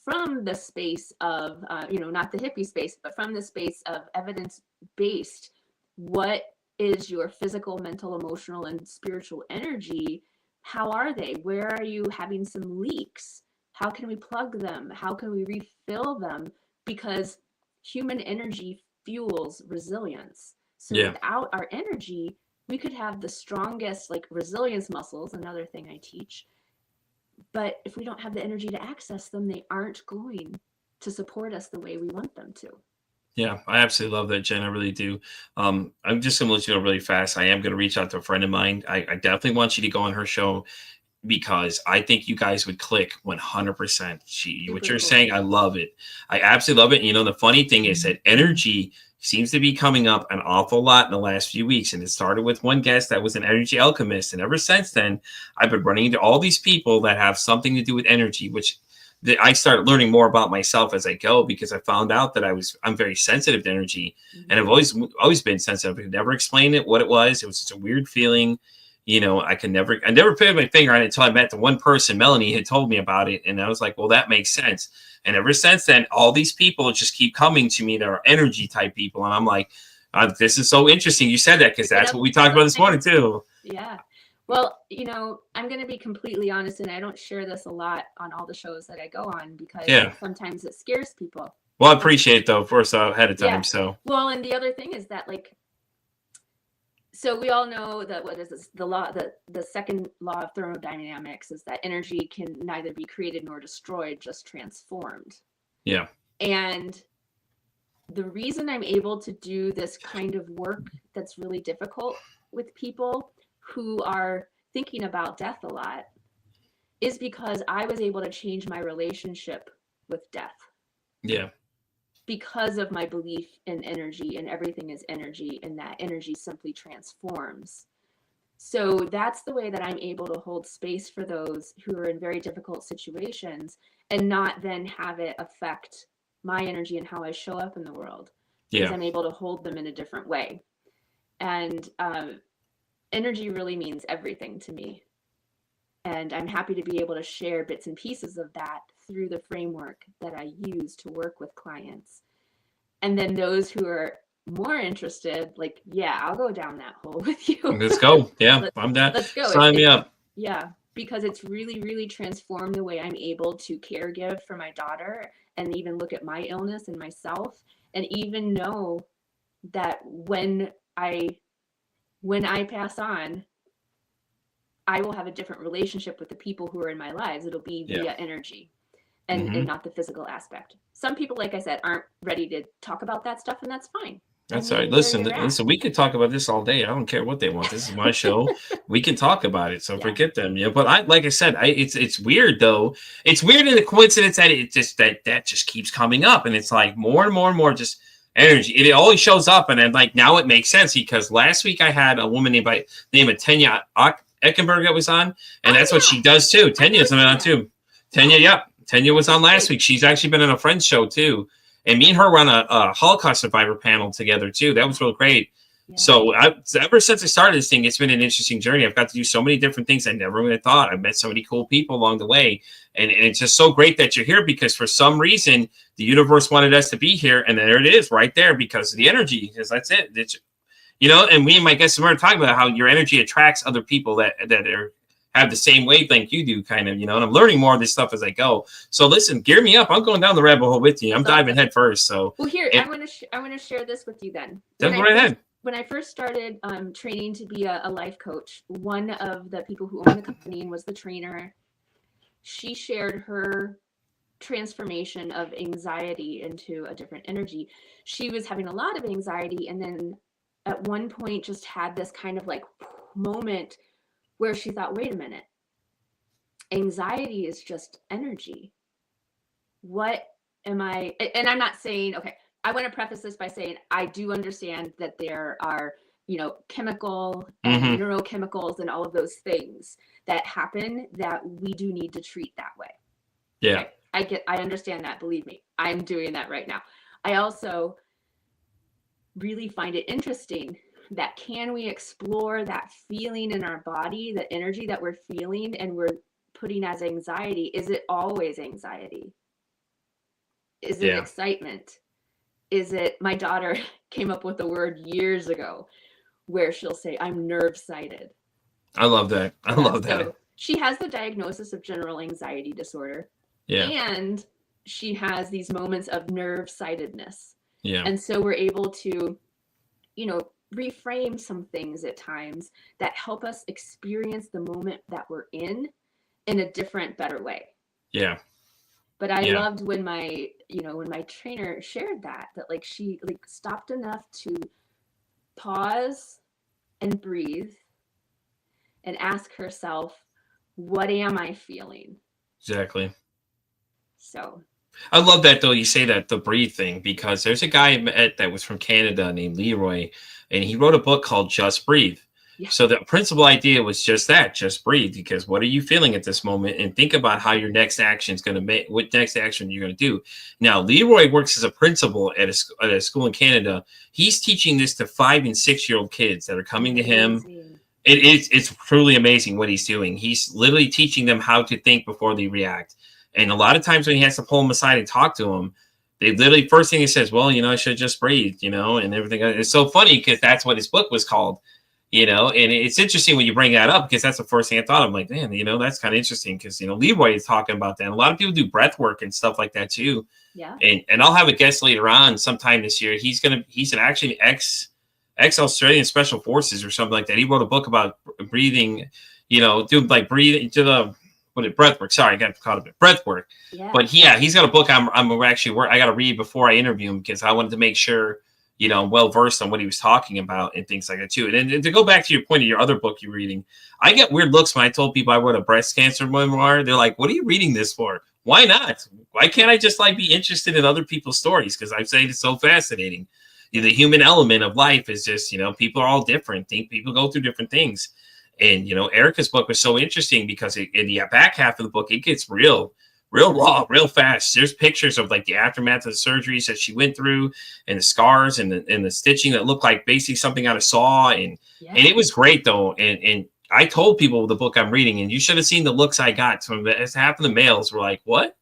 from the space of, not the hippie space, but from the space of evidence-based. What is your physical, mental, emotional, and spiritual energy? How are they? Where are you having some leaks? How can we plug them? How can we refill them? Because human energy fuels resilience. So without our energy, we could have the strongest resilience muscles, another thing I teach. But if we don't have the energy to access them, they aren't going to support us the way we want them to. Yeah, I absolutely love that, Jen. I really do. I'm just going to let you know really fast. I am going to reach out to a friend of mine. I definitely want you to go on her show, because I think you guys would click 100%. What you're saying, I love it. I absolutely love it. And the funny thing is that energy seems to be coming up an awful lot in the last few weeks. And it started with one guest that was an energy alchemist. And ever since then, I've been running into all these people that have something to do with energy, which I start learning more about myself as I go, because I found out that I'm very sensitive to energy, and I've always been sensitive. I could never explain it, what it was. It was just a weird feeling. I never put my finger on it until I met the one person. Melanie had told me about it, and I was like, well, that makes sense. And ever since then, all these people just keep coming to me that are energy type people, and I'm like, this is so interesting you said that, because that's what we talked about this morning too. Yeah. Well, I'm going to be completely honest, and I don't share this a lot on all the shows that I go on because sometimes it scares people. Well, I appreciate it though, first ahead of time. Yeah. So, well, and the other thing is that so we all know that what is this, the second law of thermodynamics is that energy can neither be created nor destroyed, just transformed. Yeah. And the reason I'm able to do this kind of work that's really difficult with people who are thinking about death a lot is because I was able to change my relationship with death. Yeah. Because of my belief in energy, and everything is energy, and that energy simply transforms. So that's the way that I'm able to hold space for those who are in very difficult situations and not then have it affect my energy and how I show up in the world. Because I'm able to hold them in a different way. And energy really means everything to me. And I'm happy to be able to share bits and pieces of that through the framework that I use to work with clients. And then those who are more interested, I'll go down that hole with you. Let's go. Yeah, I'm down. Let's go. Sign me up. Yeah, because it's really, really transformed the way I'm able to caregive for my daughter and even look at my illness and myself, and even know that when I pass on, I will have a different relationship with the people who are in my lives. It'll be via energy and not the physical aspect. Some people, like I said, aren't ready to talk about that stuff, and that's fine. That's all right. Listen, we could talk about this all day. I don't care what they want. This is my show. We can talk about it. So forget them. Yeah. But like I said, it's weird though. It's weird in the coincidence that it just that just keeps coming up. And it's like more and more and more just energy. It always shows up. And then now it makes sense, because last week I had a woman named Tanya Eckenberg that was on. And that's what she does too. Tanya's on too. Tanya was on last week. She's actually been on a friend's show too. And me and her were on a Holocaust survivor panel together too. That was real great. Yeah. So ever since I started this thing, it's been an interesting journey. I've got to do so many different things I never would have thought. I've met so many cool people along the way. And it's just so great that you're here, because for some reason, the universe wanted us to be here. And there it is right there, because of the energy, because that's it. And me and my guests were talking about how your energy attracts other people that have the same wavelength you do, kind of, and I'm learning more of this stuff as I go. So listen, gear me up. I'm going down the rabbit hole with you. I'm diving head first. So here, I want to share this with you then. Go right ahead. When I first started training to be a life coach, one of the people who owned the company and was the trainer, she shared her transformation of anxiety into a different energy. She was having a lot of anxiety, and then at one point just had this kind of moment where she thought, wait a minute, anxiety is just energy. What am I? And I'm not saying, okay, I want to preface this by saying I do understand that there are, chemical and neurochemicals and all of those things that happen that we do need to treat that way. Yeah. Okay? I understand that. Believe me, I'm doing that right now. I also really find it interesting that can we explore that feeling in our body, the energy that we're feeling and we're putting as anxiety. Is it always anxiety? Is it excitement? Is it, my daughter came up with a word years ago where she'll say, I'm nerve-sighted. I love that. I love that. So she has the diagnosis of general anxiety disorder. Yeah. And she has these moments of nerve-sightedness. Yeah. And so we're able to, reframe some things at times that help us experience the moment that we're in a different, better way. Yeah. But I loved when my trainer shared that she stopped enough to pause and breathe and ask herself, what am I feeling? Exactly. So I love that though. You say that, the breathe thing, because there's a guy I met that was from Canada named Leroy, and he wrote a book called Just Breathe. Yeah. So the principal idea was just that, just breathe, because what are you feeling at this moment? And think about how your next action is going to make, what next action you're going to do. Now, Leroy works as a principal at a school in Canada. He's teaching this to 5 and 6 year old kids that are coming to him. It's truly amazing what he's doing. He's literally teaching them how to think before they react. And a lot of times when he has to pull them aside and talk to them, they literally first thing he says, well, I should just breathe, and everything. It's so funny because that's what his book was called, and it's interesting when you bring that up because that's the first thing I thought of. I'm like, man, that's kind of interesting because, Leroy is talking about that. And a lot of people do breath work and stuff like that too. Yeah. And I'll have a guest later on sometime this year. He's an actually ex-Australian Special Forces or something like that. He wrote a book about breathing, doing like breathing to the breath work. Sorry, I got caught up in breath work. Yeah. But he's got a book I got to read before I interview him because I wanted to make sure, I'm well versed on what he was talking about and things like that too. And to go back to your point of your other book you're reading, I get weird looks when I told people I wrote a breast cancer memoir. They're like, "What are you reading this for? Why not? Why can't I just be interested in other people's stories?" Because I say it's so fascinating. The human element of life is just, people are all different. People go through different things. And, Erica's book was so interesting because in the back half of the book, it gets real raw, real fast. There's pictures of the aftermath of the surgeries that she went through and the scars and the stitching that looked like basically something out of Saw. And it was great though. And I told people the book I'm reading, and you should have seen the looks I got from half of the males were like, what?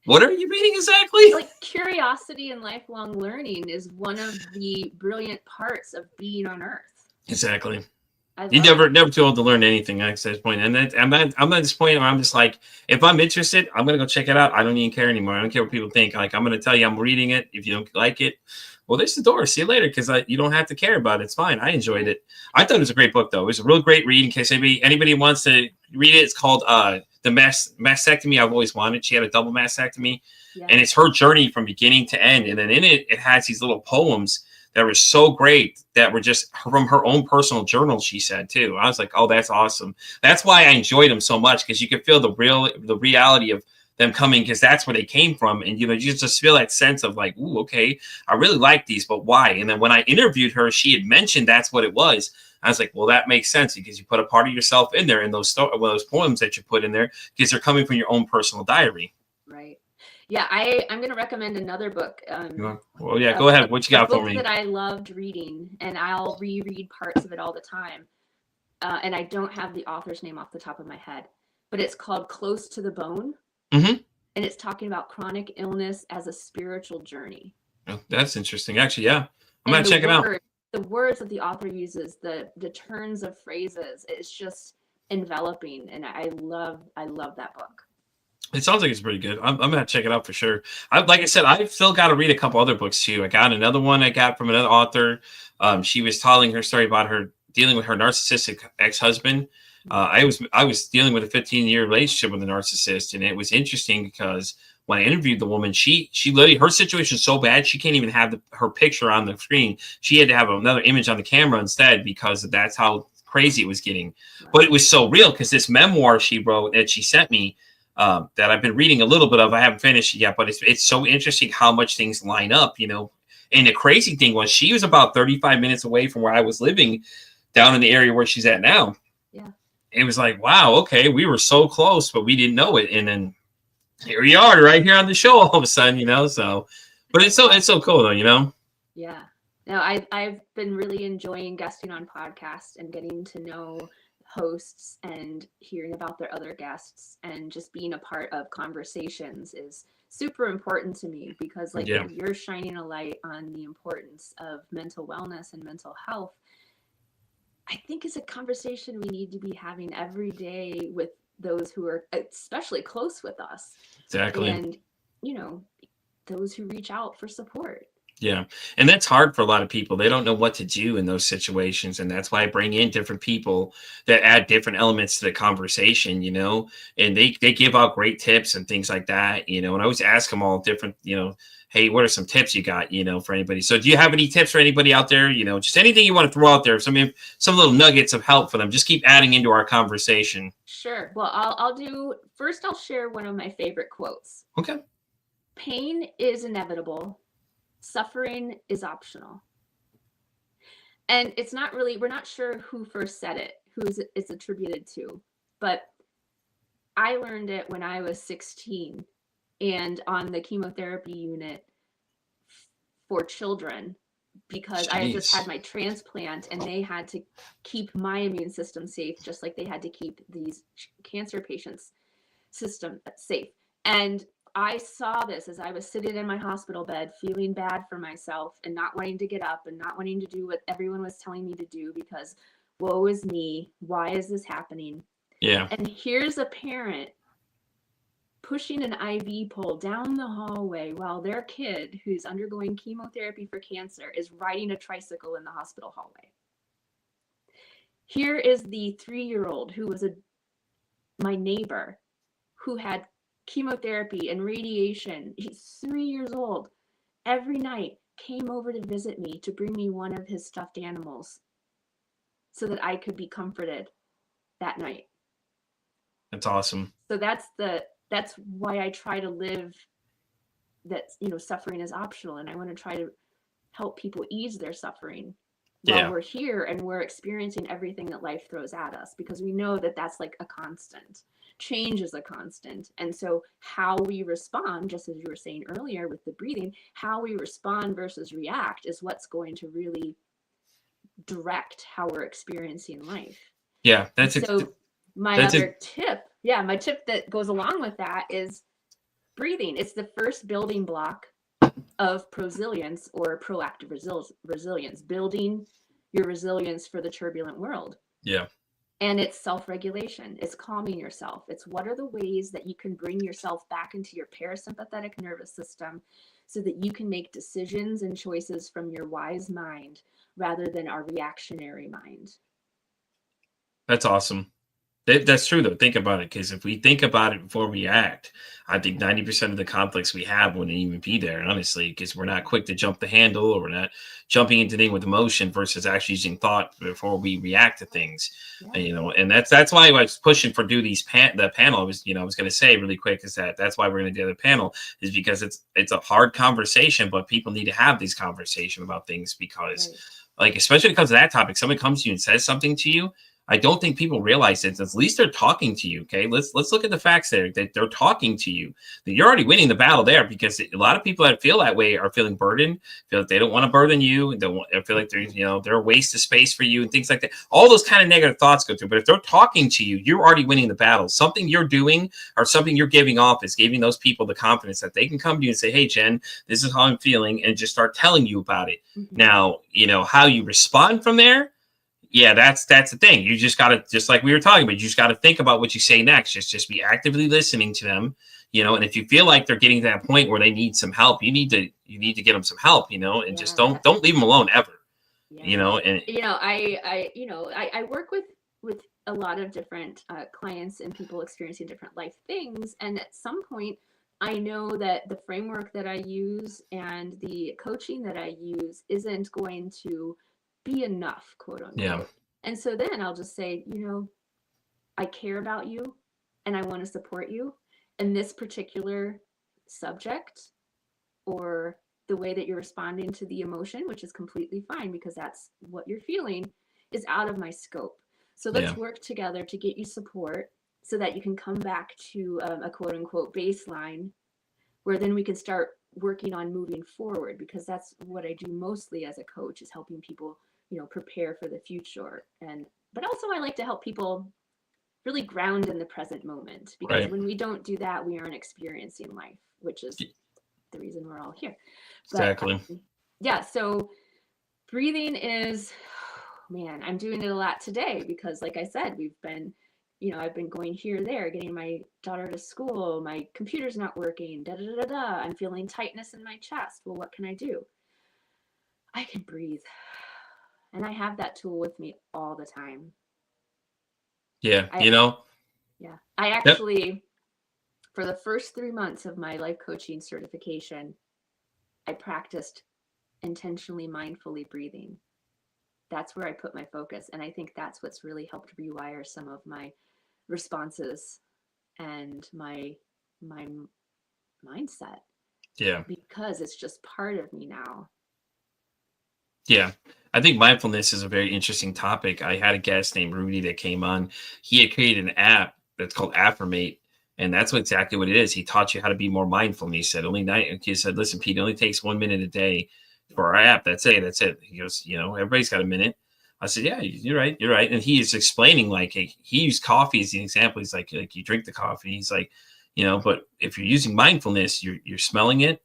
What are you reading exactly? Curiosity and lifelong learning is one of the brilliant parts of being on Earth. Exactly. You never too old to learn anything at this point. And I'm at this point where I'm just like, if I'm interested, I'm gonna go check it out. I don't even care anymore. I don't care what people think. I'm gonna tell you I'm reading it. If you don't like it, well, there's the door. See you later, because you don't have to care about it. It's fine. I enjoyed it. I thought it was a great book though. It was a real great read in case anybody wants to read it. It's called The Mastectomy I've Always Wanted. She had a double mastectomy. Yeah. And it's her journey from beginning to end. And then in it has these little poems that were so great that were just from her own personal journal, she said too. I was like, oh, that's awesome. That's why I enjoyed them so much, because you could feel the reality of them coming, because that's where they came from. And, you just feel that sense of like, ooh, okay, I really like these, but why? And then when I interviewed her, she had mentioned that's what it was. I was like, well, that makes sense, because you put a part of yourself in there in those poems that you put in there, because they're coming from your own personal diary. Right. Yeah, I'm going to recommend another book. Well, yeah, go ahead. What you got for me? That I loved reading, and I'll reread parts of it all the time. And I don't have the author's name off the top of my head, but it's called Close to the Bone. Mm-hmm. And it's talking about chronic illness as a spiritual journey. Oh, that's interesting. Actually, yeah. I'm going to check it out. The words that the author uses, the turns of phrases, it's just enveloping. And I love that book. It sounds like it's pretty good. I'm going to check it out for sure. Like I said, I've still got to read a couple other books too. I got another one I got from another author. She was telling her story about her dealing with her narcissistic ex-husband. I was dealing with a 15-year relationship with a narcissist, and it was interesting because when I interviewed the woman, she literally, her situation is so bad she can't even have her picture on the screen. She had to have another image on the camera instead, because that's how crazy it was getting. But it was so real, because this memoir she wrote that she sent me, that I've been reading a little bit of. I haven't finished it yet, but it's so interesting how much things line up, And the crazy thing was, she was about 35 minutes away from where I was living, down in the area where she's at now. Yeah. It was like, wow, okay, we were so close, but we didn't know it. And then here we are right here on the show all of a sudden, so, but it's so cool though, Yeah. No, I've been really enjoying guesting on podcasts and getting to know hosts and hearing about their other guests, and just being a part of conversations is super important to me, because you're shining a light on the importance of mental wellness and mental health. I think it's a conversation we need to be having every day with those who are especially close with us. Exactly. And, those who reach out for support. Yeah. And that's hard for a lot of people. They don't know what to do in those situations. And that's why I bring in different people that add different elements to the conversation, and they give out great tips and things like that, and I always ask them all different, hey, what are some tips you got, for anybody? So do you have any tips for anybody out there? Just anything you want to throw out there, some little nuggets of help for them. Just keep adding into our conversation. Sure. Well, I'll share one of my favorite quotes. Okay. Pain is inevitable. Suffering is optional. And we're not sure who first said it, who it's attributed to, but I learned it when I was 16 and on the chemotherapy unit for children, because I had just had my transplant and they had to keep my immune system safe, just like they had to keep these cancer patients' system safe. And I saw this as I was sitting in my hospital bed, feeling bad for myself and not wanting to get up and not wanting to do what everyone was telling me to do because woe is me. Why is this happening? Yeah. And here's a parent pushing an IV pole down the hallway while their kid, who's undergoing chemotherapy for cancer, is riding a tricycle in the hospital hallway. Here is the 3-year-old who was my neighbor, who had chemotherapy and radiation. He's 3 years old. Every night came over to visit me to bring me one of his stuffed animals so that I could be comforted that night. That's awesome. So that's why I try to live that, suffering is optional, and I want to try to help people ease their suffering while we're here and we're experiencing everything that life throws at us, because we know that that's like a constant. Change is a constant. And so how we respond, just as you were saying earlier with the breathing, how we respond versus react is what's going to really direct how we're experiencing life. Yeah, my tip that goes along with that is breathing. It's the first building block of prosilience, or proactive resilience, building your resilience for the turbulent world. Yeah. And it's self-regulation. It's calming yourself. It's what are the ways that you can bring yourself back into your parasympathetic nervous system so that you can make decisions and choices from your wise mind rather than our reactionary mind. That's awesome. That's true, though. Think about it, because if we think about it before we act, I think 90% of the conflicts we have wouldn't even be there, honestly, because we're not quick to jump the handle, or we're not jumping into things with emotion versus actually using thought before we react to things. Yeah. And that's why I was pushing for the panel. I was going to say really quick is that's why we're going to do the panel, is because it's a hard conversation, but people need to have these conversations about things, because like, especially when it comes to that topic, somebody comes to you and says something to you. I don't think people realize it. At least they're talking to you. Okay, let's look at the facts there. That they're talking to you. That you're already winning the battle there, because a lot of people that feel that way are feeling burdened. Feel like they don't want to burden you. And feel like they're a waste of space for you and things like that. All those kind of negative thoughts go through. But if they're talking to you, you're already winning the battle. Something you're doing or something you're giving off is giving those people the confidence that they can come to you and say, "Hey, Jen, this is how I'm feeling," and just start telling you about it. Mm-hmm. Now, how you respond from there. Yeah, that's the thing. You just gotta, just like we were talking about, you just gotta think about what you say next. Just be actively listening to them, and if you feel like they're getting to that point where they need some help, you need to get them some help, and just don't leave them alone ever. Yeah. I work with a lot of different clients and people experiencing different life things, and at some point I know that the framework that I use and the coaching that I use isn't going to be enough, quote unquote. Yeah. And so then I'll just say, I care about you and I want to support you. And this particular subject, or the way that you're responding to the emotion, which is completely fine because that's what you're feeling, is out of my scope. So let's work together to get you support so that you can come back to a quote unquote baseline, where then we can start working on moving forward, because that's what I do mostly as a coach, is helping people prepare for the future. But also I like to help people really ground in the present moment, because when we don't do that, we aren't experiencing life, which is the reason we're all here. Exactly. So breathing is, man, I'm doing it a lot today because, like I said, we've been, I've been going here or there, getting my daughter to school, my computer's not working, I'm feeling tightness in my chest. Well, what can I do? I can breathe. And I have that tool with me all the time. Yeah, I actually, for the first 3 months of my life coaching certification, I practiced intentionally, mindfully breathing. That's where I put my focus. And I think that's what's really helped rewire some of my responses and my mindset. Yeah. Because it's just part of me now. Yeah. I think mindfulness is a very interesting topic. I had a guest named Rudy that came on. He had created an app that's called Affirmate, and that's exactly what it is. He taught you how to be more mindful. And he said, listen, Pete, it only takes 1 minute a day for our app. That's it. He goes, everybody's got a minute. I said, yeah, you're right. And he is explaining, like, he used coffee as an example. He's like you drink the coffee. He's like, but if you're using mindfulness, you're smelling it,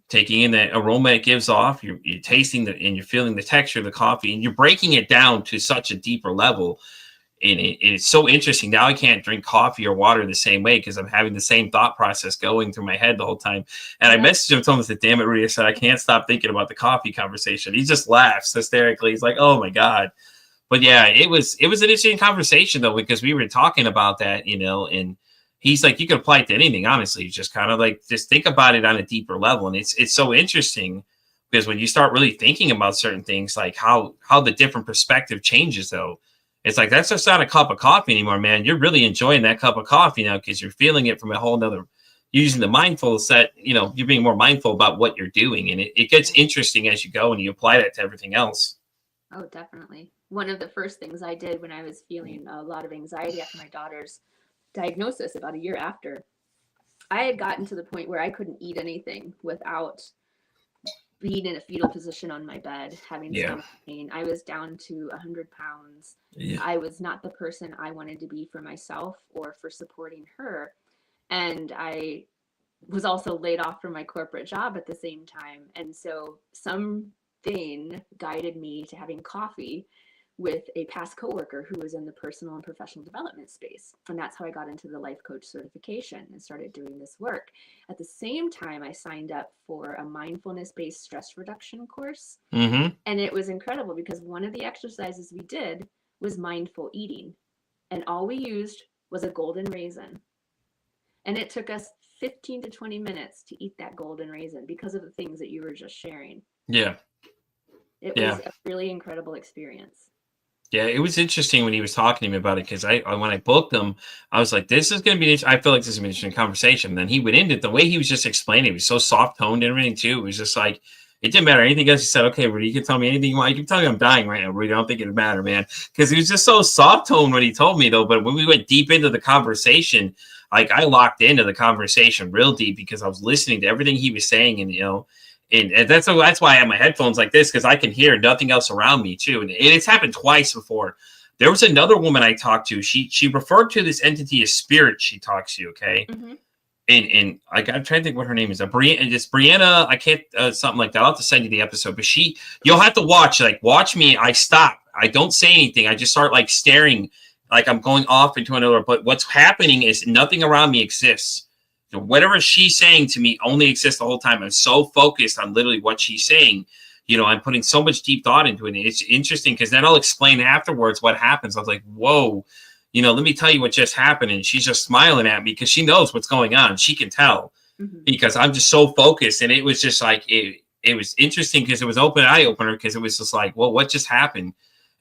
taking in that aroma it gives off, you're tasting and you're feeling the texture of the coffee, and you're breaking it down to such a deeper level. And it's so interesting. Now I can't drink coffee or water the same way because I'm having the same thought process going through my head the whole time. And I messaged him, told him, I said, damn it, Rudy, I said, I can't stop thinking about the coffee conversation. He just laughs hysterically. He's like, oh my God. But yeah, it was an interesting conversation though, because we were talking about that, and he's like, you can apply it to anything, honestly. Just kind of like, just think about it on a deeper level. And it's so interesting because when you start really thinking about certain things, like how the different perspective changes though. It's like, that's just not a cup of coffee anymore, man. You're really enjoying that cup of coffee now because you're feeling it from a whole nother, using the mindful set, you're being more mindful about what you're doing. And it gets interesting as you go and you apply that to everything else. Oh, definitely. One of the first things I did when I was feeling a lot of anxiety after my daughter's diagnosis about a year after, I had gotten to the point where I couldn't eat anything without being in a fetal position on my bed, having stomach pain. I was down to 100 pounds. Yeah. I was not the person I wanted to be for myself or for supporting her. And I was also laid off from my corporate job at the same time. And so something guided me to having coffee with a past coworker who was in the personal and professional development space. And that's how I got into the life coach certification and started doing this work. At the same time, I signed up for a mindfulness-based stress reduction course. Mm-hmm. And it was incredible because one of the exercises we did was mindful eating. And all we used was a golden raisin. And it took us 15 to 20 minutes to eat that golden raisin because of the things that you were just sharing. Yeah. It was a really incredible experience. Yeah, it was interesting when he was talking to me about it because when I booked him, I was like, this is going to be, I feel like this is an interesting conversation. And then he went into it, the way he was just explaining, it was so soft toned and everything too. It was just like, it didn't matter anything else. He said, okay, Rudy, you can tell me anything you want. You can tell me I'm dying right now, Rudy. I don't think it'd matter, man. Because he was just so soft toned when he told me though. But when we went deep into the conversation, like I locked into the conversation real deep because I was listening to everything he was saying. And that's why I have my headphones like this, because I can hear nothing else around me too. And it's happened twice before. There was another woman I talked to. She referred to this entity as spirit. She talks to you, okay? Mm-hmm. And I'm trying to think what her name is. Brianna. I can't something like that. I'll have to send you the episode. But you'll have to watch me. I stop. I don't say anything. I just start like staring, like I'm going off into another. But what's happening is nothing around me exists. Whatever she's saying to me only exists the whole time. I'm so focused on literally what she's saying. I'm putting so much deep thought into it. And it's interesting because then I'll explain afterwards what happens. I was like, whoa, let me tell you what just happened. And she's just smiling at me because she knows what's going on. She can tell because I'm just so focused. And it was just like, it was interesting because it was open eye opener because it was just like, well, what just happened?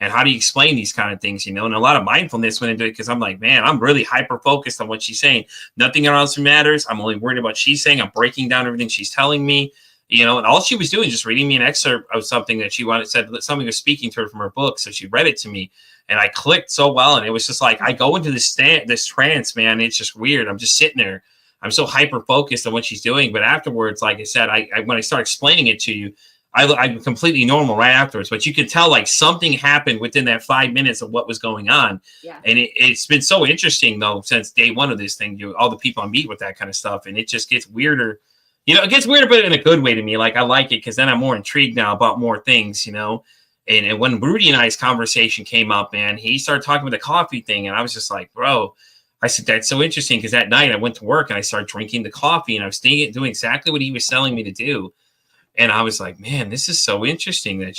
And how do you explain these kind of things, And a lot of mindfulness went into it because I'm like, man, I'm really hyper-focused on what she's saying. Nothing else matters. I'm only worried about what she's saying. I'm breaking down everything she's telling me, and all she was doing is just reading me an excerpt of something that she said that somebody was speaking to her from her book. So she read it to me and I clicked so well. And it was just like, I go into this trance, man. It's just weird. I'm just sitting there. I'm so hyper-focused on what she's doing. But afterwards, like I said, when I start explaining it to you, I'm completely normal right afterwards, but you could tell like something happened within that 5 minutes of what was going on. Yeah. And it's been so interesting though, since day one of this thing, all the people I meet with that kind of stuff. And it just gets weirder, it gets weirder, but in a good way to me. Like I like it because then I'm more intrigued now about more things, and when Rudy and I's conversation came up, man, he started talking about the coffee thing. And I was just like, bro, I said, that's so interesting. Because that night I went to work and I started drinking the coffee and I was doing exactly what he was telling me to do. And I was like, man, this is so interesting that,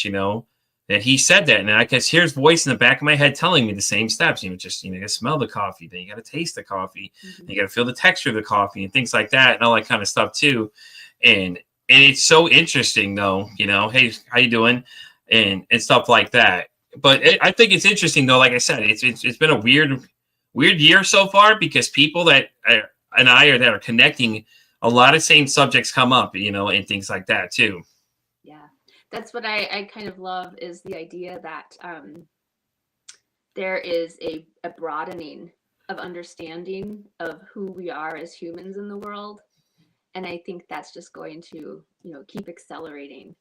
that he said that. And I guess here's voice in the back of my head telling me the same steps, you got to smell the coffee, then you got to taste the coffee, you got to feel the texture of the coffee and things like that and all that kind of stuff too. And it's so interesting though, hey, how you doing? And stuff like that. But I think it's interesting though. Like I said, it's been a weird year so far because people that are connecting, a lot of same subjects come up, and things like that too. Yeah, that's what I kind of love is the idea that there is a broadening of understanding of who we are as humans in the world. And I think that's just going to, keep accelerating.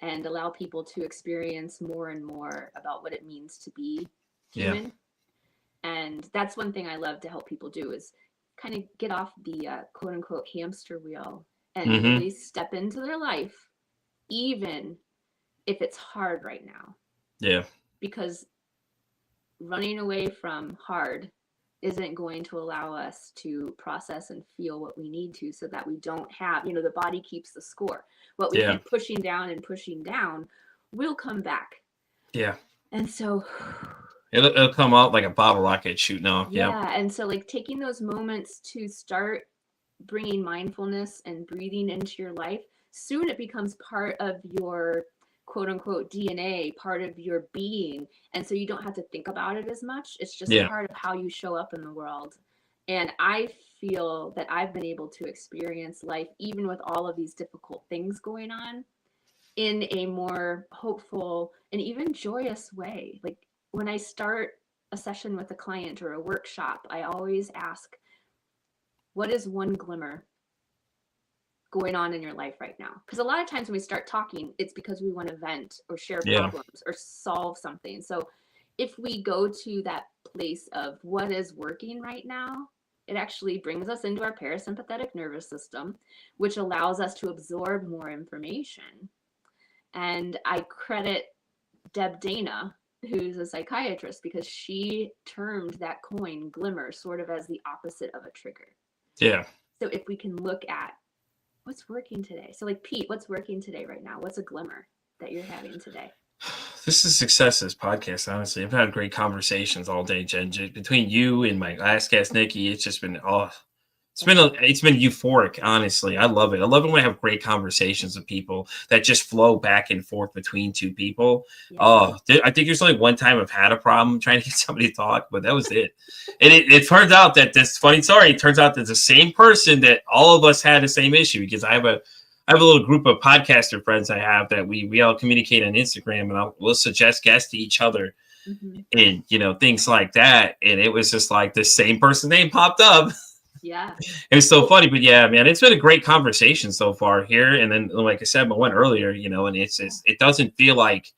and allow people to experience more and more about what it means to be Yeah. human. And that's one thing I love to help people do, is kind of get off the quote unquote hamster wheel and Mhm. really step into their life, even if it's hard right now. Yeah. Because running away from hard isn't going to allow us to process and feel what we need to, so that we don't have, the body keeps the score. What we Yeah. keep pushing down will come back. Yeah. And so It'll come out like a bottle rocket shooting off. yeah. And so like taking those moments to start bringing mindfulness and breathing into your life, soon it becomes part of your quote unquote DNA, part of your being. And so you don't have to think about it as much. It's just part of how you show up in the world. And I feel that I've been able to experience life, even with all of these difficult things going on, in a more hopeful and even joyous way. Like when I start a session with a client or a workshop, I always ask, what is one glimmer going on in your life right now? Because a lot of times when we start talking, it's because we want to vent or share problems or solve something. So if we go to that place of what is working right now, it actually brings us into our parasympathetic nervous system, which allows us to absorb more information. And I credit Deb Dana, who's a psychiatrist, because she termed that coin glimmer sort of as the opposite of a trigger. Yeah. So if we can look at what's working today. So like Pete, what's working today right now? What's a glimmer that you're having today? This is success, this podcast, honestly. I've had great conversations all day, Jen. Between you and my last guest, Nikki, it's just been it's been euphoric, honestly. I love it. I love it when I have great conversations with people that just flow back and forth between two people. Yeah. I think there's only one time I've had a problem trying to get somebody to talk, but that was it. And it turns out that this funny story, it turns out that the same person that all of us had the same issue, because I have a little group of podcaster friends I have that we all communicate on Instagram, and we'll suggest guests to each other. Mm-hmm. And, things like that. And it was just like the same person name popped up. Yeah. It was so funny, but yeah, man, it's been a great conversation so far here. And then, like I said, I went earlier, and it doesn't feel like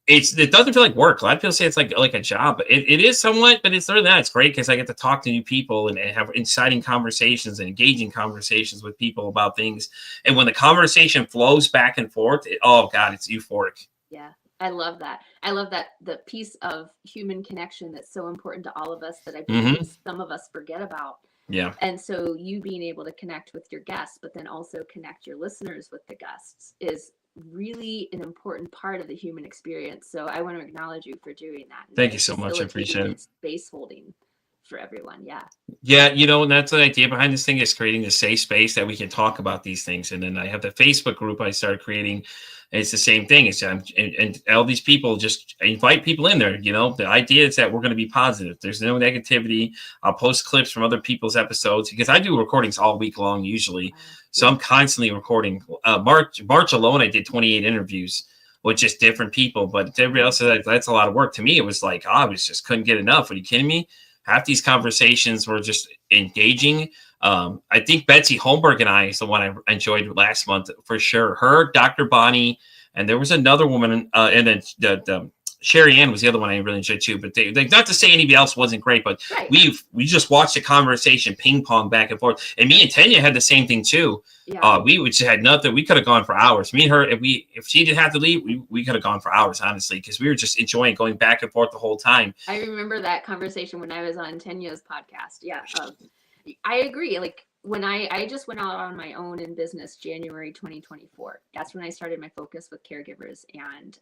work. A lot of people say it's like a job, but it is somewhat, but it's sort of that. It's great because I get to talk to new people and have exciting conversations and engaging conversations with people about things. And when the conversation flows back and forth, it's euphoric. Yeah. I love that. I love that the piece of human connection that's so important to all of us that I think some of us forget about. Yeah. And so you being able to connect with your guests, but then also connect your listeners with the guests, is really an important part of the human experience. So I want to acknowledge you for doing that. Thank you so much. I appreciate it. Space holding for everyone. Yeah. Yeah. And that's the idea behind this thing, is creating a safe space that we can talk about these things. And then I have the Facebook group I started creating. It's the same thing. It's and all these people, just invite people in there. The idea is that we're going to be positive. There's no negativity. I'll post clips from other people's episodes, because I do recordings all week long usually. So I'm constantly recording. March alone, I did 28 interviews with just different people. But everybody else said that's a lot of work. To me, it was like, I couldn't get enough. Are you kidding me? Half these conversations were just engaging. I think Betsy Holmberg and I is the one I enjoyed last month for sure. Her, Dr. Bonnie, and there was another woman, and then the Sherry Ann was the other one I really enjoyed too. But they not to say anybody else wasn't great, but we just watched the conversation ping pong back and forth. And me and Tanya had the same thing too. Yeah. We just had nothing. We could have gone for hours. Me and her, if she didn't have to leave, we could have gone for hours, honestly, because we were just enjoying going back and forth the whole time. I remember that conversation when I was on Tanya's podcast. Yeah. I agree. Like when I just went out on my own in business, January 2024, that's when I started my focus with caregivers and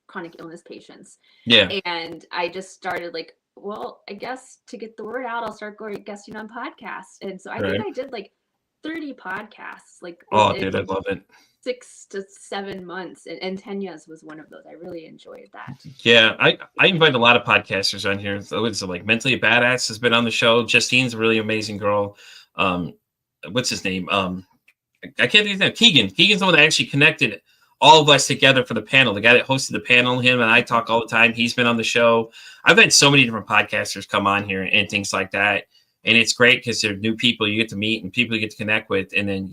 chronic illness patients. Yeah. And I just started like, well, I guess to get the word out, I'll start guesting on podcasts. And so I think I did like 30 podcasts. Like, dude, I love it. 6 to 7 months, and Tanya's was one of those. I really enjoyed that. Yeah, I invite a lot of podcasters on here. So it's like Mentally Badass has been on the show. Justine's a really amazing girl. What's his name? I can't think of his name. Keegan. Keegan's the one that actually connected all of us together for the panel. The guy that hosted the panel, him and I talk all the time. He's been on the show. I've had so many different podcasters come on here and things like that. And it's great because they're new people you get to meet and people you get to connect with. And then,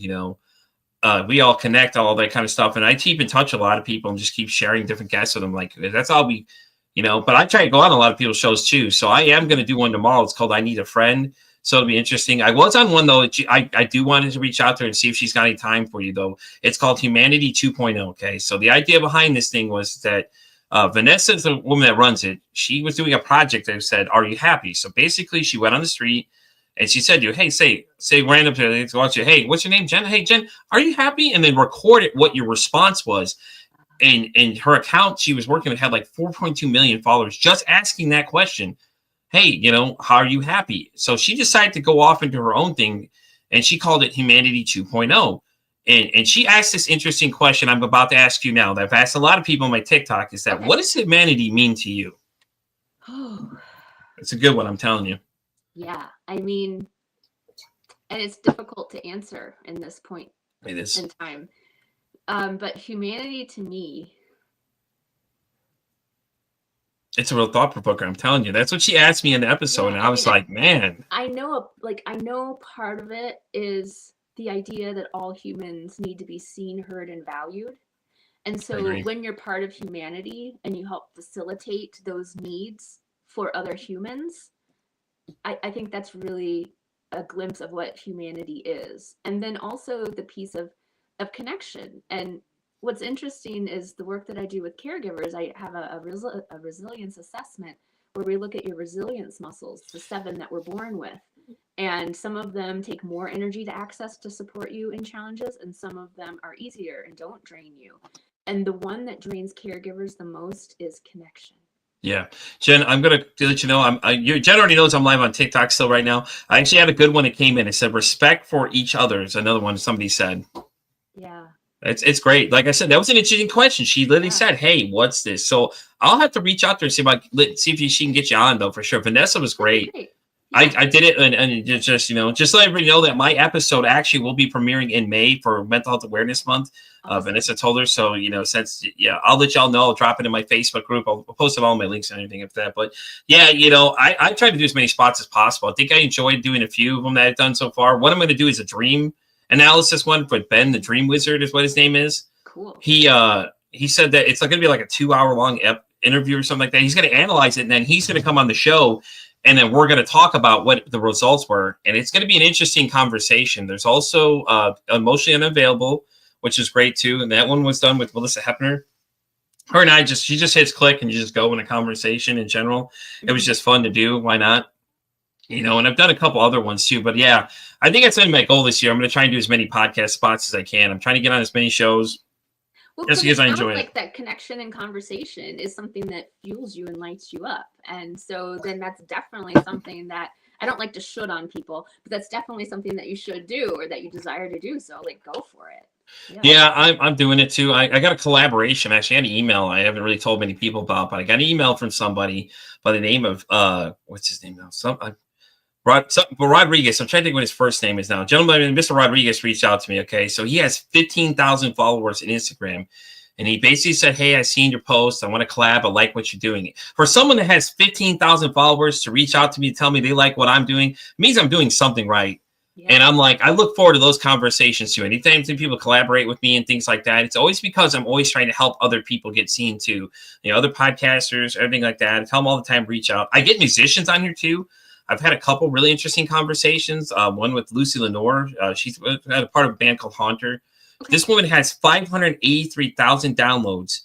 we all connect, all that kind of stuff. And I keep in touch with a lot of people and just keep sharing different guests with them. Like that's all we, but I try to go on a lot of people's shows too. So I am going to do one tomorrow. It's called I Need a Friend. So it'll be interesting. I was on one though. I do want to reach out to her and see if she's got any time for you though. It's called Humanity 2.0. Okay. So the idea behind this thing was that Vanessa is the woman that runs it. She was doing a project that said, "Are you happy?" So basically she went on the street and she said to you, "Hey, say random to watch you. Hey, what's your name, Jen? Hey, Jen, are you happy?" And then record it what your response was. And her account she was working with had like 4.2 million followers just asking that question. Hey, how are you happy? So she decided to go off into her own thing, and she called it Humanity 2.0. And she asked this interesting question I'm about to ask you now that I've asked a lot of people on my TikTok is that, okay, what does humanity mean to you? Oh, it's a good one, I'm telling you. Yeah, I mean, and it's difficult to answer in this point it is. In time. But humanity to me, it's a real thought provoker. I'm telling you. That's what she asked me in the episode. Yeah, and I was like, man. I know part of it is the idea that all humans need to be seen, heard, and valued. And so when you're part of humanity and you help facilitate those needs for other humans, I think that's really a glimpse of what humanity is. And then also the piece of connection. And what's interesting is the work that I do with caregivers. I have a resilience assessment where we look at your resilience muscles, the 7 that we're born with. And some of them take more energy to access to support you in challenges, and some of them are easier and don't drain you. And the one that drains caregivers the most is connection. Yeah. Jen, I'm going to let you know, Jen already knows I'm live on TikTok still right now. I actually had a good one that came in. It said, respect for each other is another one somebody said. Yeah. It's great. Like I said, that was an interesting question. She literally said, hey, what's this? So I'll have to reach out to her and see if she can get you on, though, for sure. Vanessa was great. Yeah. I did it, and just just let everybody know that my episode actually will be premiering in May for Mental Health Awareness Month. Awesome. Vanessa told her, so since I'll let y'all know. I'll drop it in my Facebook group. I'll post all my links and everything like that. But yeah, I try to do as many spots as possible. I think I enjoyed doing a few of them that I've done so far. What I'm going to do is a dream analysis one for Ben, the Dream Wizard, is what his name is. Cool. He said that it's going to be like a 2-hour long interview or something like that. He's going to analyze it, and then he's going to come on the show. And then we're going to talk about what the results were. And it's going to be an interesting conversation. There's also Emotionally Unavailable, which is great too. And that one was done with Melissa Hepner. Her and I she just hits click and you just go in a conversation in general. It was just fun to do. Why not? And I've done a couple other ones too. But yeah, I think that's been my goal this year. I'm going to try and do as many podcast spots as I can. I'm trying to get on as many shows. Well, just because I enjoy it. That connection and conversation is something that fuels you and lights you up. And so then that's definitely something that I don't like to should on people, but that's definitely something that you should do or that you desire to do. So go for it. Yeah, I'm doing it too. I got a collaboration. Actually, I had an email I haven't really told many people about, but I got an email from somebody by the name of what's his name now? Rodriguez. I'm trying to think what his first name is now. Gentleman, Mr. Rodriguez reached out to me. Okay, so he has 15,000 followers on Instagram, and he basically said, "Hey, I seen your post. I want to collab. I like what you're doing." For someone that has 15,000 followers to reach out to me and tell me they like what I'm doing, means I'm doing something right. Yeah. And I'm like, I look forward to those conversations too. Anytime people collaborate with me and things like that, it's always because I'm always trying to help other people get seen too. Other podcasters, everything like that. I tell them all the time, reach out. I get musicians on here too. I've had a couple really interesting conversations. One with Lucy Lenore. She's had a part of a band called Haunter. Okay. This woman has 583,000 downloads.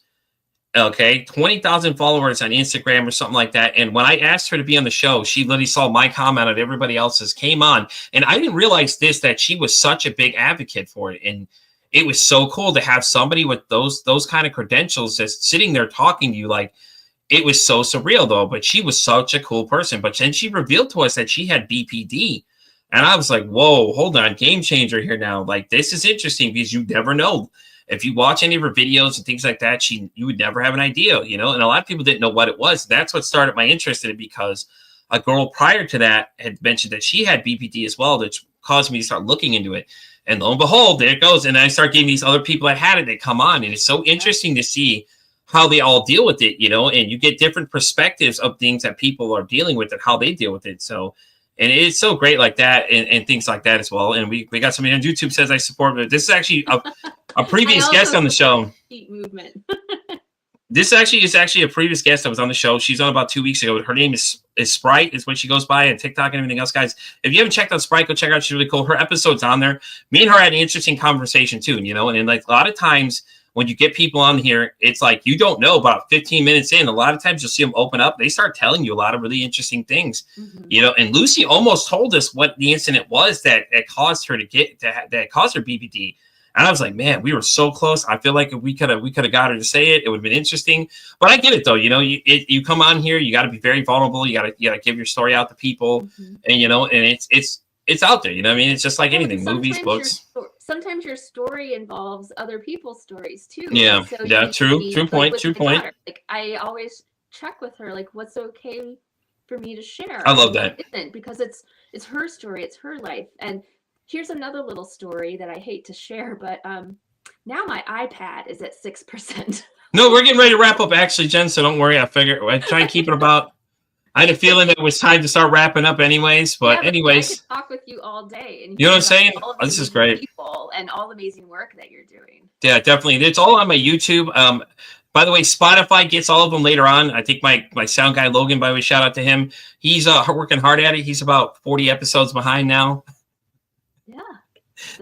Okay, 20,000 followers on Instagram or something like that. And when I asked her to be on the show, she literally saw my comment on everybody else's, came on. And I didn't realize that she was such a big advocate for it. And it was so cool to have somebody with those kind of credentials just sitting there talking to you like. It was so surreal, though, but she was such a cool person. But then she revealed to us that she had BPD. And I was like, whoa, hold on, game changer here now. Like, this is interesting because you never know. If you watch any of her videos and things like that, you would never have an idea, And a lot of people didn't know what it was. That's what started my interest in it because a girl prior to that had mentioned that she had BPD as well, which caused me to start looking into it. And lo and behold, there it goes. And I start getting these other people that had it that come on. And it's so interesting to see how they all deal with it, and you get different perspectives of things that people are dealing with and how they deal with it. So And it's so great like that and things like that as well. And we got somebody on YouTube says I support it. This is actually a previous guest on the show. Feet movement. This is actually a previous guest that was on the show. She's on about 2 weeks ago. Her name is Sprite, is what she goes by, and TikTok and everything else, guys. If you haven't checked out Sprite, go check her out. She's really cool. Her episode's on there. Me and her had an interesting conversation too, you know. And like a lot of times when you get people on here, it's like you don't know about 15 minutes in. A lot of times you'll see them open up. They start telling you a lot of really interesting things, you know. And Lucy almost told us what the incident was that caused her that caused her BPD. And I was like, man, we were so close. I feel like if we could have got her to say it, it would have been interesting. But I get it though. You know, you come on here, you got to be very vulnerable. You got to give your story out to people, and you know, and it's out there. You know what I mean? It's just like anything, movies, books. Sometimes your story involves other people's stories too. Yeah, so yeah, true point. Like I always check with her, like what's okay for me to share. I love that. Isn't, because it's her story, it's her life. And here's another little story that I hate to share, but now my iPad is at 6%. No, we're getting ready to wrap up actually, Jen, so don't worry. I try and keep it about. I had a feeling that it was time to start wrapping up anyways, but anyways. I could talk with you all day. And you know what I'm saying? This is great. People and all the amazing work that you're doing. Yeah, definitely. It's all on my YouTube. By the way, Spotify gets all of them later on. I think my sound guy, Logan, by the way, shout out to him. He's working hard at it. He's about 40 episodes behind now. Yeah.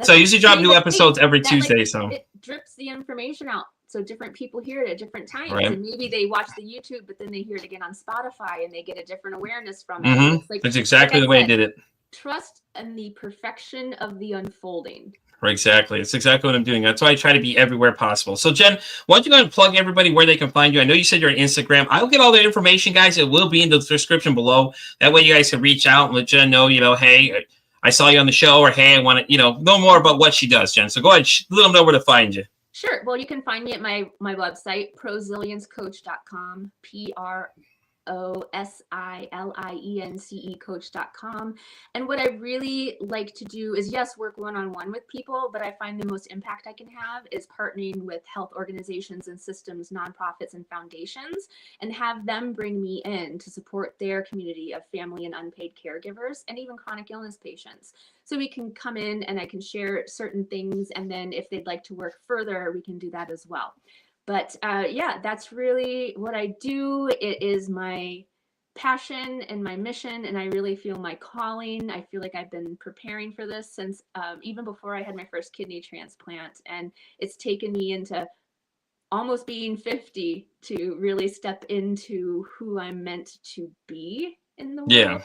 So I usually drop new episodes every Tuesday. Like, so it drips the information out. So different people hear it at different times. Right. And maybe they watch the YouTube, but then they hear it again on Spotify and they get a different awareness from it. Mm-hmm. It's like, that's exactly the way I did it. Trust in the perfection of the unfolding. Right, exactly. It's exactly what I'm doing. That's why I try to be everywhere possible. So, Jen, why don't you go ahead and plug everybody where they can find you? I know you said you're on Instagram. I'll get all the information, guys. It will be in the description below. That way you guys can reach out and let Jen know, you know, hey, I saw you on the show, or hey, I want to, you know more about what she does, Jen. So go ahead, let them know where to find you. Sure. Well, you can find me at my website, prosiliencecoach.com, prosilience coach.com. And what I really like to do is, yes, work one-on-one with people, but I find the most impact I can have is partnering with health organizations and systems, nonprofits and foundations, and have them bring me in to support their community of family and unpaid caregivers and even chronic illness patients. So we can come in and I can share certain things, and then if they'd like to work further, we can do that as well. But yeah, that's really what I do. It is my passion and my mission, and I really feel my calling. I feel like I've been preparing for this since even before I had my first kidney transplant, and it's taken me into almost being 50 to really step into who I'm meant to be in the world. Yeah.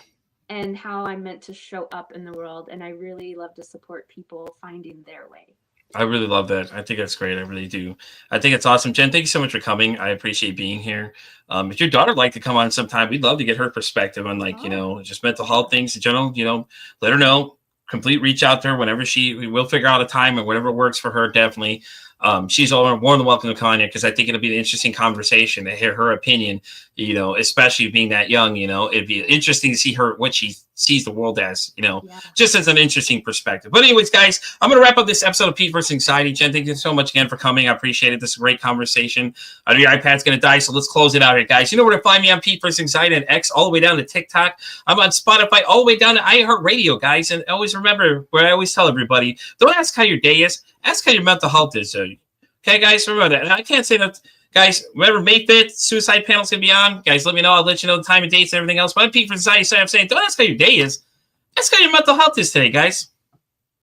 And how I'm meant to show up in the world. And I really love to support people finding their way. I really love that. I think that's great. I really do. I think it's awesome. Jen, thank you so much for coming. I appreciate being here. If your daughter would like to come on sometime, we'd love to get her perspective on just mental health things in general. Let her know. Complete reach out to her whenever we'll figure out a time and whatever works for her. Definitely. She's more than welcome to come on here, because I think it'll be an interesting conversation to hear her opinion, especially being that young. It'd be interesting to see what she sees the world as, just as an interesting perspective. But anyways, guys, I'm going to wrap up this episode of Pete vs. Anxiety. Jen, thank you so much again for coming. I appreciate it. This is a great conversation. I know your iPad's going to die, so let's close it out here, guys. You know where to find me on Pete vs. Anxiety and X, all the way down to TikTok. I'm on Spotify, all the way down to iHeartRadio, guys. And always remember what I always tell everybody, don't ask how your day is. Ask how your mental health is. Okay, guys, remember that. And I can't say that. Guys, remember, May 5th, suicide panel's going to be on. Guys, let me know. I'll let you know the time and dates and everything else. But I'm Pete for Society, so I'm saying, don't ask how your day is. Ask how your mental health is today, guys.